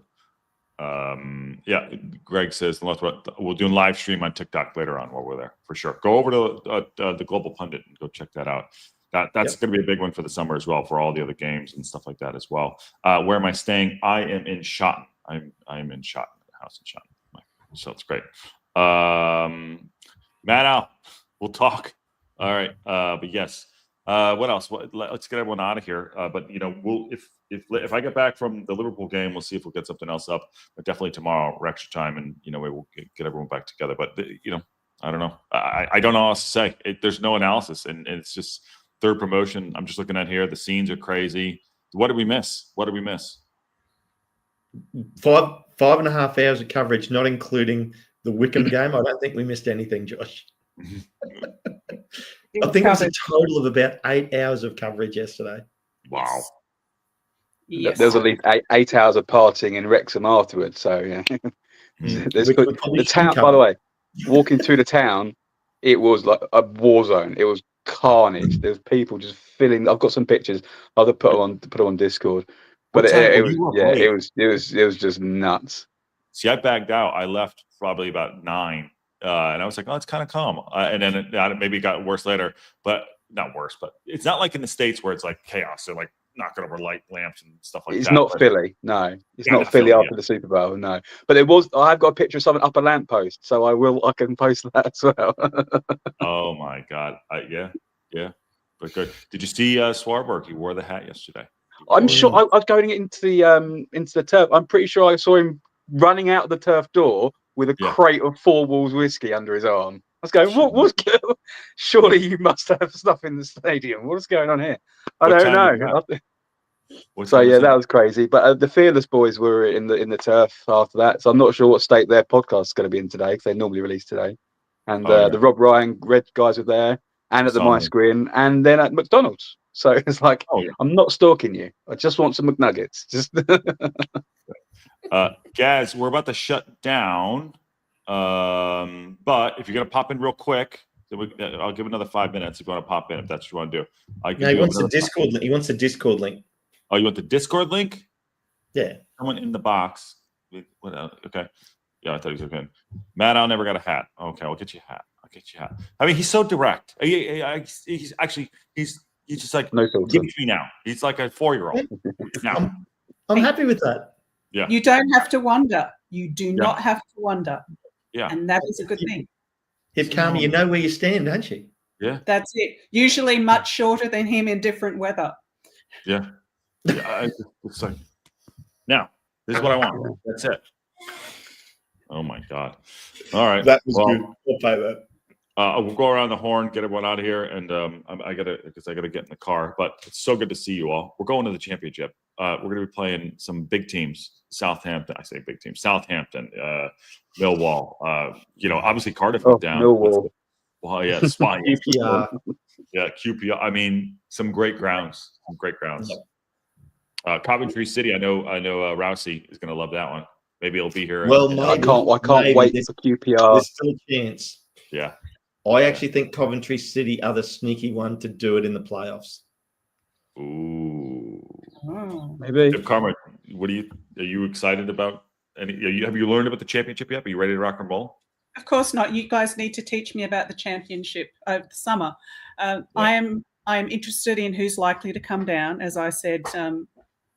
Greg says we'll do a live stream on TikTok later on while we're there for sure. Go over to the Global Pundit and go check that out. That's going to be a big one for the summer as well, for all the other games and stuff like that as well. Where am I staying? I am in Shotton. I am in Shotton, the house in Shotton. So it's great. Matt out. We'll talk. All right. But yes. What else? Let's get everyone out of here. But we'll if I get back from the Liverpool game, we'll see if we'll get something else up. But definitely tomorrow or extra time, and we will get everyone back together. But I don't know. I don't know what else to say. There's no analysis, and it's just third promotion. I'm just looking at here. The scenes are crazy. What did we miss? 5.5 hours of coverage, not including the Wickham game. I don't think we missed anything, Josh. I think it was a total of about 8 hours of coverage yesterday. Wow. Yes. There was at least 8 hours of partying in Wrexham afterwards. So yeah, the town. By the way, walking through the town, it was like a war zone. It was carnage. There's people just filling. I've got some pictures. I'll put them on Discord. But it was just nuts. See, I bagged out. I left probably about 9. And I was like, oh, it's kind of calm. And then maybe it got worse later, but not worse. But it's not like in the States where it's like chaos. They're like knocking over light lamps and stuff like that. It's not Philly. No, it's not Philly after the Super Bowl. No, but it was. I've got a picture of someone up a lamppost, so I can post that as well. Oh my God! Yeah. But good. Did you see Swarberg? He wore the hat yesterday. I'm sure. I was going into the turf. I'm pretty sure I saw him running out of the turf door with a crate of 4 Walls whiskey under his arm. I was going, what's going on? Surely you must have stuff in the stadium. What's going on here? I don't know. So yeah, that was crazy. But the Fearless boys were in the turf after that. So I'm not sure what state their podcast is going to be in today, because they normally release today. And the Rob Ryan Red guys were there, and at the My Screen, and then at McDonald's. So it's like, I'm not stalking you. I just want some McNuggets. Just Gaz, we're about to shut down. But if you're going to pop in real quick, I'll give another 5 minutes if you want to pop in, if that's what you want to do. He wants a Discord link. He wants a Discord link. Oh, you want the Discord link? Yeah. Someone in the box. Okay. Yeah, I thought he was okay. Matt, I never got a hat. Okay, I'll get you a hat. I mean, he's so direct. He's just like, give it to me now. He's like a 4-year-old. Now. I'm happy with that. Yeah. You don't have to wonder. You do not have to wonder. Yeah. And that is a good thing. Hip Karma, you know where you stand, don't you? Yeah. That's it. Usually much shorter than him in different weather. Yeah. It's like, now, this is what I want. That's it. Oh, my God. All right. That was Well, good. I'll pay that. we'll go around the horn, get everyone out of here, and I gotta get in the car. But it's so good to see you all. We're going to the championship. We're gonna be playing some big teams. Southampton. I say big teams. Southampton, Millwall. Obviously Cardiff went down. Millwall. Well, yeah, Spine. QPR. Yeah, QPR. I mean, some great grounds. Coventry City. I know. Rousey is gonna love that one. Maybe he'll be here. Well, and- I can't maybe wait there's- for QPR. There's still a chance. yeah. I actually think Coventry City are the sneaky one to do it in the playoffs. Ooh. Oh. Maybe. Tim Carmen, are you excited about have you learned about the championship yet? Are you ready to rock and roll? Of course not. You guys need to teach me about the championship over the summer. I am interested in who's likely to come down. As I said,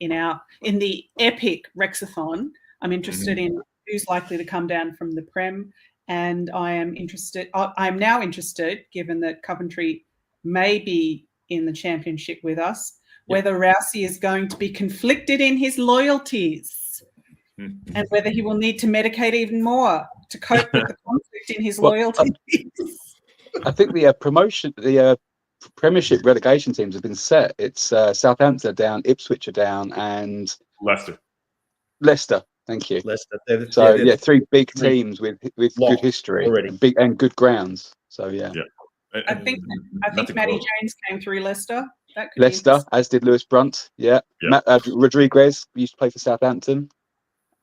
in the epic Wrexathon, I'm interested in who's likely to come down from the Prem, and I'm now interested, given that Coventry may be in the championship with us, whether Rousey is going to be conflicted in his loyalties and whether he will need to medicate even more to cope with the conflict in his loyalties. I think the Premiership relegation teams have been set. It's Southampton are down, Ipswich are down, and Leicester. Thank you. Leicester. So three big teams with good history already. and good grounds. So yeah. I think Matty James came through Leicester. That could Leicester, as did Lewis Brunt. Yeah. Rodriguez used to play for Southampton.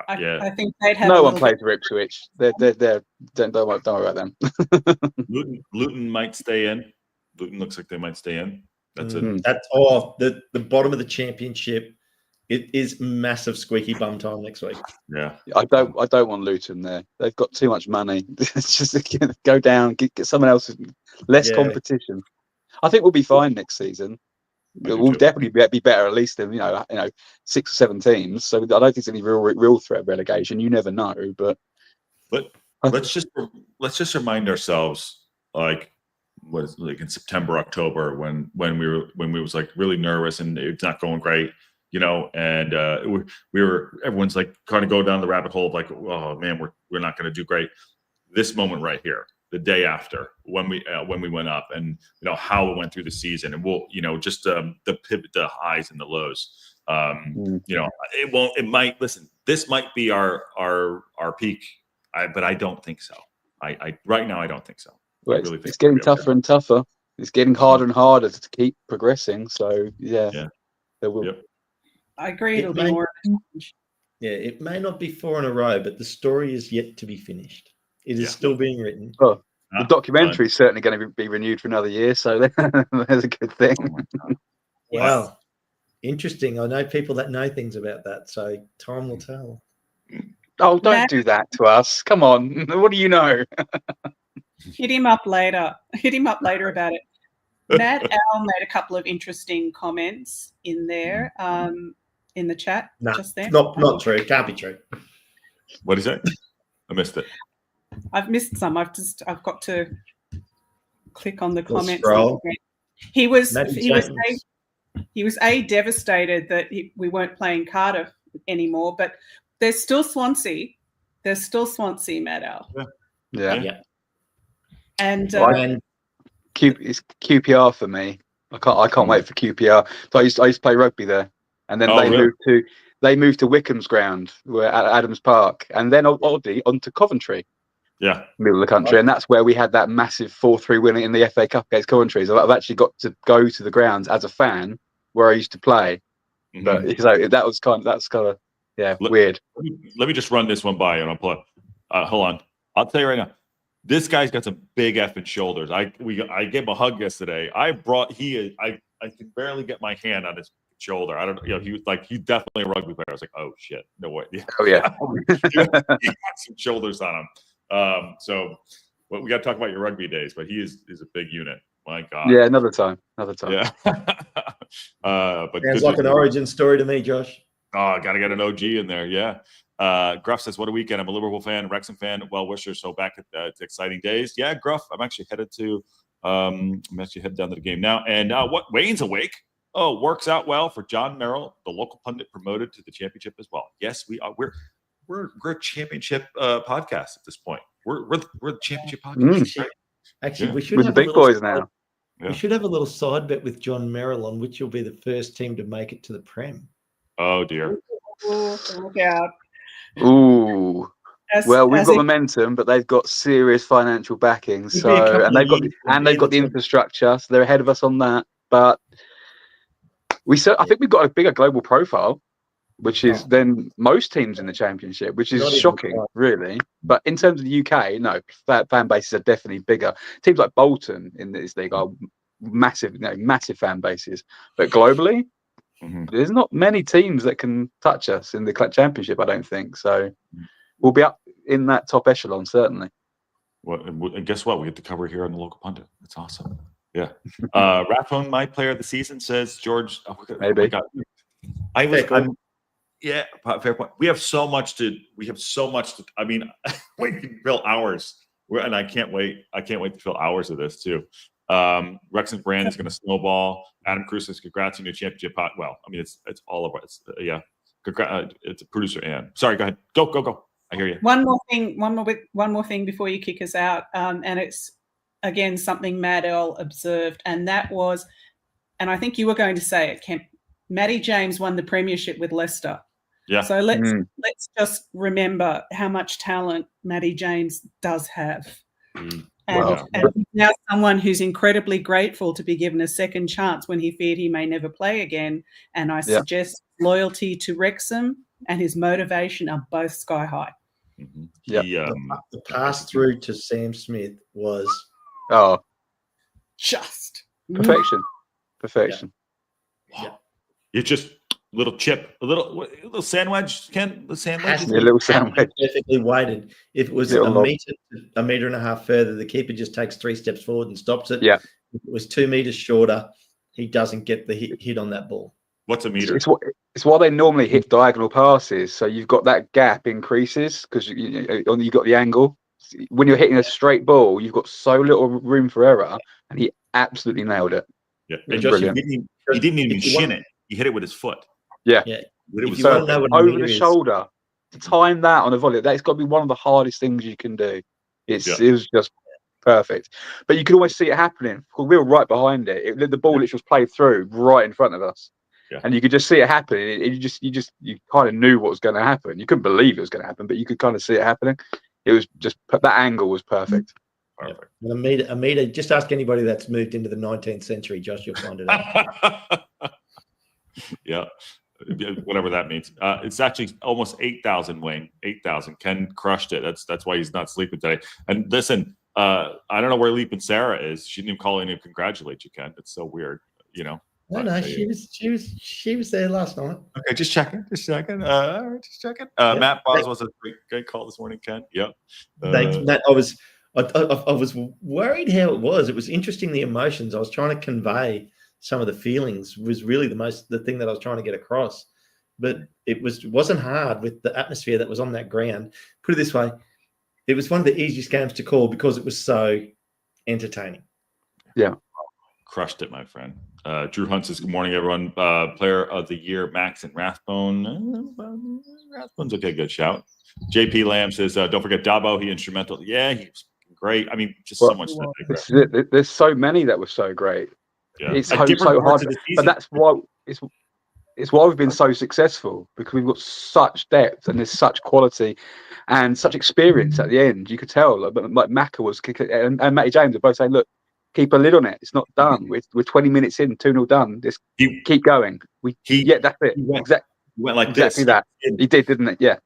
I think they'd have. No one plays for Ipswich. Don't worry about them. Luton might stay in. Luton looks like they might stay in. That's it. That's the bottom of the championship. It is massive squeaky bum time next week. Yeah. I don't want Luton there. They've got too much money. It's just go down, get someone else, less competition. I think we'll be fine next season. We'll definitely be better at least than 6 or 7 teams. So I don't think there's any real threat of relegation. You never know, but let's just remind ourselves, like, what is like in September, October, when we was like really nervous and it's not going great, and everyone's like kind of go down the rabbit hole of like, oh man, we're not going to do great. This moment right here, the day after when we went up, and how it went through the season, and we'll just the pivot, the highs and the lows. This might be our peak, but I don't think so. I right now I don't think so. Well, it's getting tougher and tougher. It's getting harder and harder to keep progressing. So yeah. There will. Yep. I agree. It'll be more. Yeah, it may not be 4 in a row, but the story is yet to be finished. It is still being written. Oh, the documentary is certainly going to be renewed for another year, so there's a good thing. Wow. Interesting. I know people that know things about that, so time will tell. Oh, don't do that to us. Come on. What do you know? Hit him up later. Hit him up later about it. Matt Al made a couple of interesting comments in there, in the chat just there. Not true. Can't be true. What is it? I missed it. I've missed some. I've got to click on the comments. He was devastated that we weren't playing Cardiff anymore, but there's still Swansea. There's still Swansea, Matt Al. Yeah. And it's QPR for me. I can't wait for QPR. So I used to play rugby there, and then they moved to Wickham's ground, at Adams Park, and then oddly onto Coventry. Yeah, middle of the country, and that's where we had that massive 4-3 win in the FA Cup against Coventry. So I've actually got to go to the grounds as a fan where I used to play. But so that's kind of weird. Let me just run this one by and I'll play. Hold on, I'll tell you right now. This guy's got some big effing shoulders. I gave him a hug yesterday. I can barely get my hand on his shoulder. I don't know. He was like, he's definitely a rugby player. I was like, oh shit, no way. Yeah. Oh yeah. He got some shoulders on him. So we got to talk about your rugby days, but he's a big unit. My God. Yeah, another time. Yeah. But sounds like an origin story to me, Josh. Oh, got to get an OG in there. Yeah. Gruff says, what a weekend. I'm a Liverpool fan, Wrexham fan, well wisher. So back at exciting days. Yeah, Gruff, I'm actually headed to I'm actually heading down to the game now. And what Wayne's awake. Oh, works out well for John Merrill, the local pundit promoted to the championship as well. Yes, we are. We're a championship podcast at this point. We're the championship podcast. Right? Actually, Yeah. we should With have the a big little boys side- now. Yeah. We should have a little side bet with John Merrill on which will be the first team to make it to the Prem. Oh dear. Look out. Ooh. Well, we've As got if- momentum, but they've got serious financial backing. It'll be a couple So, and of they've got years they've got the until- infrastructure, so they're ahead of us on that. But I think we've got a bigger global profile, which is than most teams in the championship, which is Not even shocking, close. really. But in terms of the UK, no, fan bases are definitely bigger. Teams like Bolton in this league are massive, massive fan bases. But globally, there's not many teams that can touch us in the championship, I don't think. So we'll be up in that top echelon, certainly. Well, and guess what? We get to cover here on the local pundit. That's awesome. Yeah. Rathbone, my player of the season, says George. Maybe. Oh my God. Fair call. Yeah, fair point. We have so much to. I mean, we can fill hours, and I can't wait. I can't wait to fill hours of this too. Wrexham brand is going to snowball. Adam Cruz says, "Congrats on your championship pot." Well, I mean, it's all of us. Yeah, it's a producer. Ann. Sorry, go ahead. Go. I hear you. One more thing before you kick us out, and it's again something Matt Earl observed, and that was, and I think you were going to say it, Kemp. Matty James won the premiership with Leicester. Yeah. So let's just remember how much talent Matty James does have. And he's now someone who's incredibly grateful to be given a second chance when he feared he may never play again. And I suggest loyalty to Wrexham and his motivation are both sky high. The pass through to Sam Smith was just perfection. Yeah. You just little chip, a little sandwich, Ken. The sandwich. A little sandwich. Perfectly weighted. If it was a meter and a half further, the keeper just takes 3 steps forward and stops it. Yeah. If it was 2 meters shorter, he doesn't get the hit on that ball. What's a meter? It's why they normally hit diagonal passes. So you've got that gap increases because you've got the angle. When you're hitting a straight ball, you've got so little room for error, and he absolutely nailed it. Yeah, brilliant. He didn't even shin it. He hit it with his foot. Yeah. It was over the shoulder. To time that on a volley, that's got to be one of the hardest things you can do. It was just perfect. But you could always see it happening. We were right behind it. The ball literally was played through right in front of us. Yeah. And you could just see it happening. You kind of knew what was going to happen. You couldn't believe it was going to happen, but you could kind of see it happening. It was just that angle was perfect. Perfect. And a meter. Just ask anybody that's moved into the 19th century, Josh. You'll find it out. Yeah, whatever that means. It's actually almost 8,000, Wayne. 8,000. Ken crushed it. That's why he's not sleeping today. And listen, I don't know where Leaping Sarah is. She didn't even call in to congratulate you, Ken. It's so weird, No, she was there last night. Okay, just checking. Matt Boz was a great call this morning, Ken. Yep. Thanks, Matt. I was worried how it was. It was interesting, the emotions. I was trying to convey some of the feelings was really the thing that I was trying to get across. But it wasn't hard with the atmosphere that was on that ground. Put it this way, it was one of the easiest games to call because it was so entertaining. Yeah. Crushed it, my friend. Drew Hunt says, good morning, everyone. Player of the year, Max and Rathbone. Rathbone's okay, good shout. JP Lamb says, don't forget Dabo. He instrumental. Yeah, he was great. I mean, just so much. There's so many that were so great. Yeah. It's so hard. But that's why it's why we've been so successful, because we've got such depth and there's such quality and such experience at the end. You could tell, like Macca was kicking, and Matty James are both saying, look, keep a lid on it. It's not done. We're 20 minutes in, 2-0 done. Just keep going. That's it. Exactly. He went like exactly this. That. He did, didn't it? Yeah.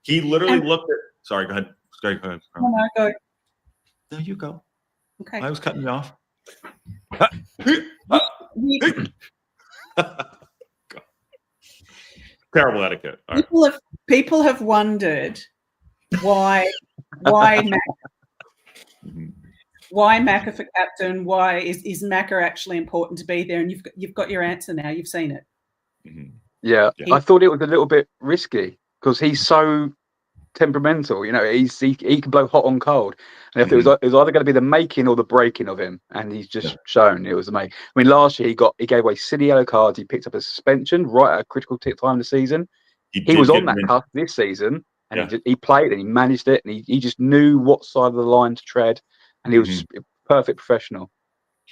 He literally looked at. Sorry, go ahead. No, go. There you go. Okay. I was cutting you off. Terrible etiquette. All right. People have wondered why Mac. Why Macca for captain? Why is Macca actually important to be there? And you've got your answer now. You've seen it. Yeah, I thought it was a little bit risky because he's so temperamental. You know, he can blow hot on cold. And if it was either going to be the making or the breaking of him, and he's just shown it was amazing. I mean, last year he gave away silly yellow cards. He picked up a suspension right at a critical time of the season. He was on that cusp this season, and he played and he managed it, and he just knew what side of the line to tread, and he was a perfect professional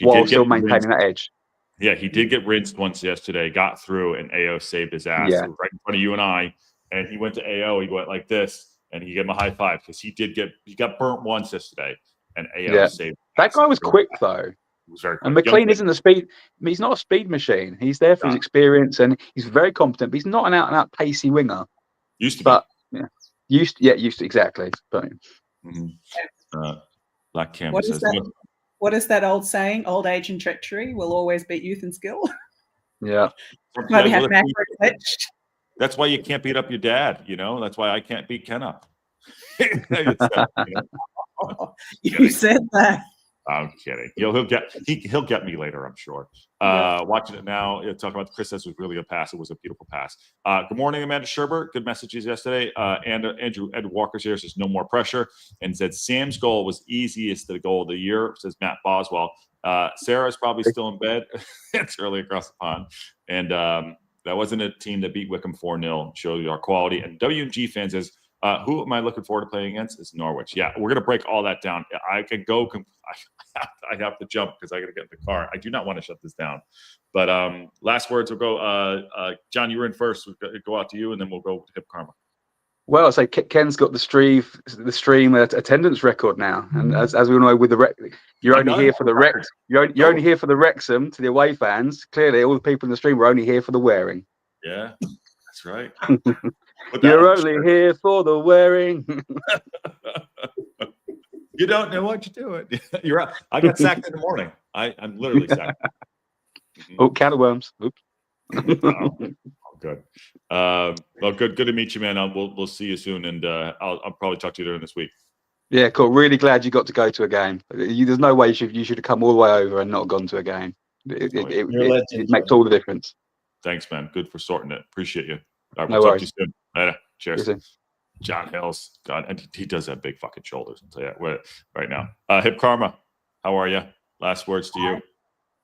while still maintaining that edge. Yeah, he did get rinsed once yesterday, got through, and AO saved his ass. Yeah. It was right in front of you and I, and he went to AO. He went like this, and he gave him a high five because he got burnt once yesterday, and AO saved. That guy was quick though. He was very quick. And McLean isn't a speed. He's not a speed machine. He's there for his experience, and he's very competent. But he's not an out-and-out pacey winger. Used to be. Used to exactly. But, Black Canvas says, what is that old saying? Old age and treachery will always beat youth and skill. Yeah. That's why you can't beat up your dad. You know, that's why I can't beat Ken up. You said that. I'm kidding. He'll get me later, I'm sure. Watching it now, talking about Chris says it was really a pass. It was a beautiful pass. Good morning, Amanda Sherbert. Good messages yesterday. And Andrew Ed Walker's here says no more pressure and said Sam's goal was easiest the goal of the year, says Matt Boswell. Sarah's probably still in bed. It's early across the pond. And that wasn't a team that beat Wickham 4-0. Showed you our quality. And WG fan says, who am I looking forward to playing against? It's Norwich. Yeah, we're going to break all that down. I can go. I have to jump because I got to get in the car. I do not want to shut this down. But last words will go. John, you were in first. We'll go out to you, and then we'll go to Hip Karma. Well, I say Ken's got the stream attendance record now, and as we all know, with you're only here for the only here for the Wrexham to the away fans. Clearly, all the people in the stream were only here for the wearing. Yeah, that's right. You're only here for the wearing. You don't know what you're doing. You're right. I got sacked in the morning. I'm literally sacked. Oh, can of worms. Oops. Good. Well, good to meet you, man. We'll see you soon, and I'll probably talk to you during this week. Yeah, cool. Really glad you got to go to a game. There's no way you should have come all the way over and not gone to a game. It makes all the difference. Thanks, man. Good for sorting it. Appreciate you. All right, no we'll worries. talk to you soon. Later. Cheers. Cheers. John Hills. God, and he does have big fucking shoulders. I'll tell you that right now. Hip Karma, how are you? Last words to you.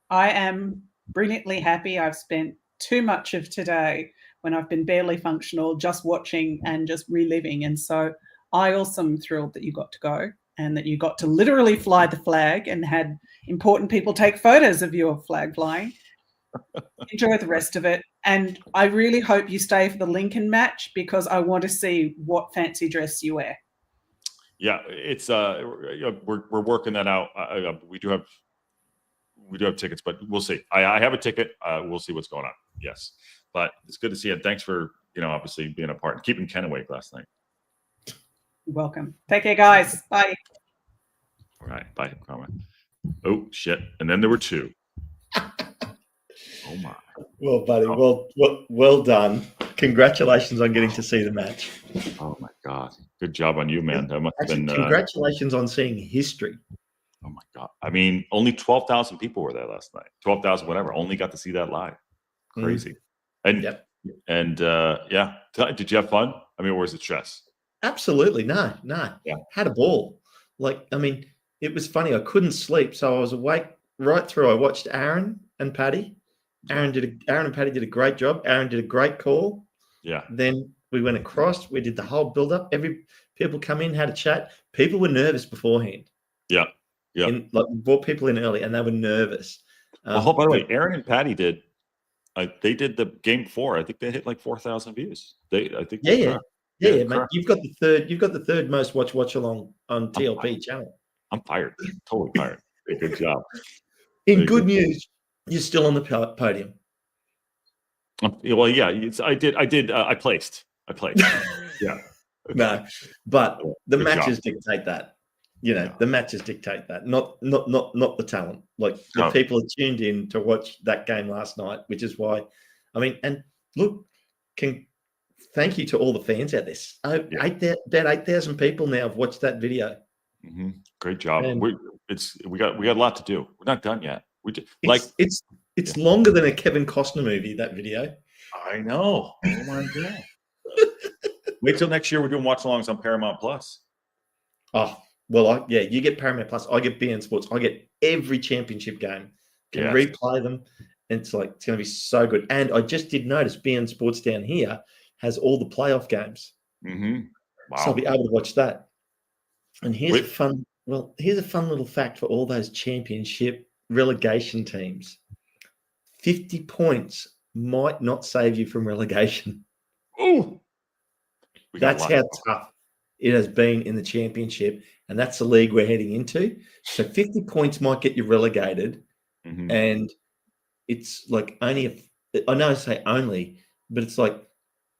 I am brilliantly happy. I've spent too much of today when I've been barely functional, just watching and just reliving. And so I also am thrilled that you got to go and that you got to literally fly the flag and had important people take photos of your flag flying. Enjoy the rest of it. And I really hope you stay for the Lincoln match because I want to see what fancy dress you wear. Yeah, it's we're working that out. We do have tickets, but we'll see. I have a ticket. We'll see what's going on. Yes, but it's good to see you. And thanks for obviously being a part and keeping Ken awake last night. You're welcome. Take care, guys. Bye. All right, bye, Karma. Oh shit! And then there were two. Oh my. Well, buddy, well done. Congratulations on getting to see the match. Oh my God. Good job on you, man. That must have been congratulations on seeing history. Oh my God. I mean, only 12,000 people were there last night. 12,000, whatever. Only got to see that live. Crazy. And yeah. Did you have fun? I mean, or was it stress? Absolutely. No. Yeah. Had a ball. I mean, it was funny. I couldn't sleep, so I was awake right through. I watched Aaron and Paddy. Aaron and Paddy did a great job. Aaron did a great call. Yeah. Then we went across. We did the whole build-up. People come in, had a chat. People were nervous beforehand. Yeah. Yeah. And brought people in early, and they were nervous. Well, by the way, Aaron and Paddy did. They did the game 4. I think they hit like 4,000 views. I think. Yeah, mate. You've got the third most watch along on TLP channel. I'm fired. Totally fired. Good job. In good news, you're still on the podium. Well, yeah, I did. I placed. Yeah. No, but the Good matches job. dictate that. The matches dictate that, not the talent. The people are tuned in to watch that game last night, which is why. I mean, and look, thank you to all the fans out there. About 8,000 people now have watched that video. Mm-hmm. Great job. And we got a lot to do. We're not done yet. It's longer than a Kevin Costner movie. That video. I know. Oh my God. Wait till next year. We're doing watch-alongs on Paramount Plus. Oh, well, you get Paramount Plus. I get BN Sports. I get every championship game. Can replay them. And it's going to be so good. And I just did notice BN Sports down here has all the playoff games. Mm-hmm. Wow. So I'll be able to watch that. And here's a fun little fact for all those championship relegation teams. 50 points might not save you from relegation. Ooh. That's how tough it has been in the championship. And that's the league we're heading into. So 50 points might get you relegated. Mm-hmm. And it's like I know I say only, but it's like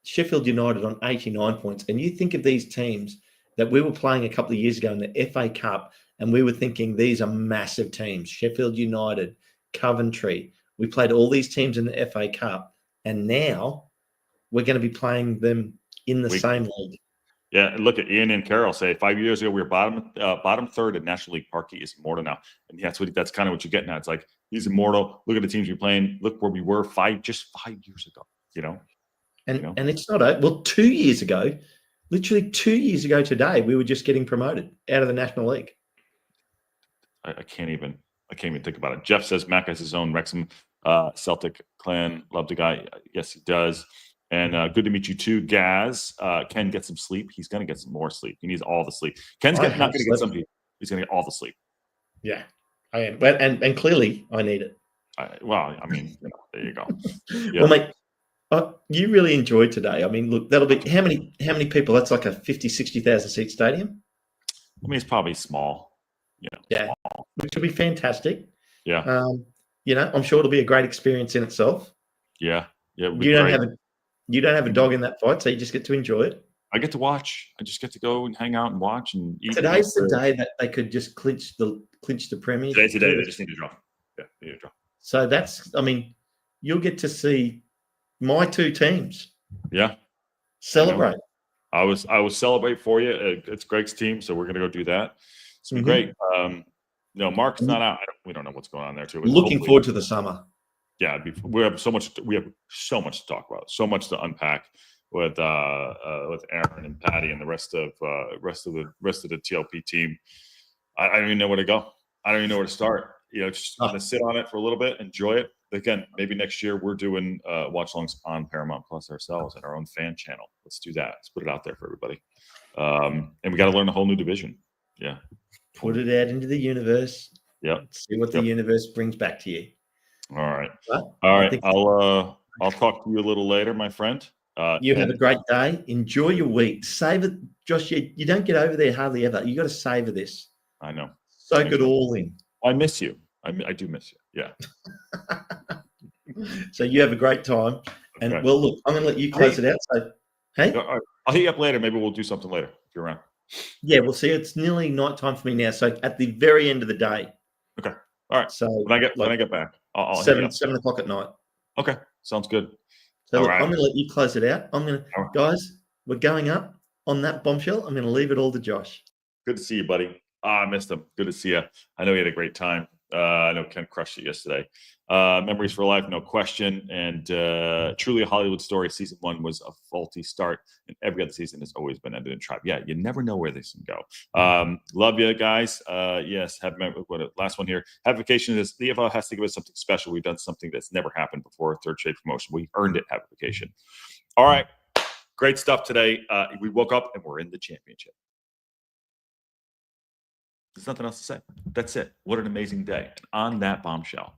Sheffield United on 89 points. And you think of these teams that we were playing a couple of years ago in the FA Cup, and we were thinking these are massive teams. Sheffield United, Coventry. We played all these teams in the FA Cup, and now we're going to be playing them in the same league. Yeah, and look at Ian and Carol say 5 years ago we were bottom third at National League. Parky is immortal now, and that's kind of what you're getting at. It's like he's immortal. Look at the teams we're playing. Look where we were 5 years ago. And it's not 2 years ago. Literally 2 years ago today, we were just getting promoted out of the National League. I can't even think about it. Jeff says Mac has his own Wrexham Celtic clan. Love the guy. Yes, he does. And good to meet you too, Gaz. Ken, get some sleep. He's going to get some more sleep. He needs all the sleep. Ken's not going to get some. He's going to get all the sleep. Yeah, I am. But and clearly, I need it. There you go. Yeah. Well, mate, you really enjoyed today. I mean, look, that'll be how many people? That's like a 50, 60,000 seat stadium. I mean, it's probably small. Small. Which will be fantastic. Yeah. I'm sure it'll be a great experience in itself. Yeah. Yeah. You don't have a dog in that fight, so you just get to enjoy it. I get to watch. I just get to go and hang out and watch and eat. Today's the day that they could just clinch the Premier. Today's the day. They just need to draw. Yeah, they need to draw. So you'll get to see my two teams. Yeah. Celebrate. I will celebrate for you. It's Greg's team, so we're going to go do that. It's been great. Mark's not out. We don't know what's going on there too. Looking forward to the summer. Yeah, we have so much to talk about, so much to unpack with Aaron and Patty and the rest of the TLP team. I don't even know where to go. I don't even know where to start. Just going to sit on it for a little bit, enjoy it. Again, maybe next year we're doing watch-alongs on Paramount Plus ourselves and our own fan channel. Let's do that. Let's put it out there for everybody. And we got to learn a whole new division. Yeah. Put it out into the universe. Yeah. See what the universe brings back to you. All right. All right. I'll talk to you a little later, my friend. You have a great day. Enjoy your week. Savor, Josh. You don't get over there hardly ever. You got to savor this. I know. Soak it all in. I miss you. I do miss you. Yeah. So you have a great time. And well, look, I'm going to let you close it out. So, hey, I'll hit you up later. Maybe we'll do something later if you're around. Yeah, we'll see. It's nearly night time for me now. So at the very end of the day. Okay. All right. So when I get back, I'll 7 o'clock at night. Okay. Sounds good. So look, I'm going to let you close it out. Guys, we're going up on that bombshell. I'm going to leave it all to Josh. Good to see you, buddy. I missed him. Good to see you. I know you had a great time. I know Ken crushed it yesterday. Memories for life, no question. And truly a Hollywood story. Season 1 was a faulty start, and every other season has always been ended in tribe. Yeah, you never know where this can go. Love you guys. Yes, last one here. Havification is the EFL has to give us something special. We've done something that's never happened before. Third straight promotion. We earned it. Havification. All right, great stuff today. We woke up and we're in the championship. There's nothing else to say. That's it. What an amazing day. And on that bombshell,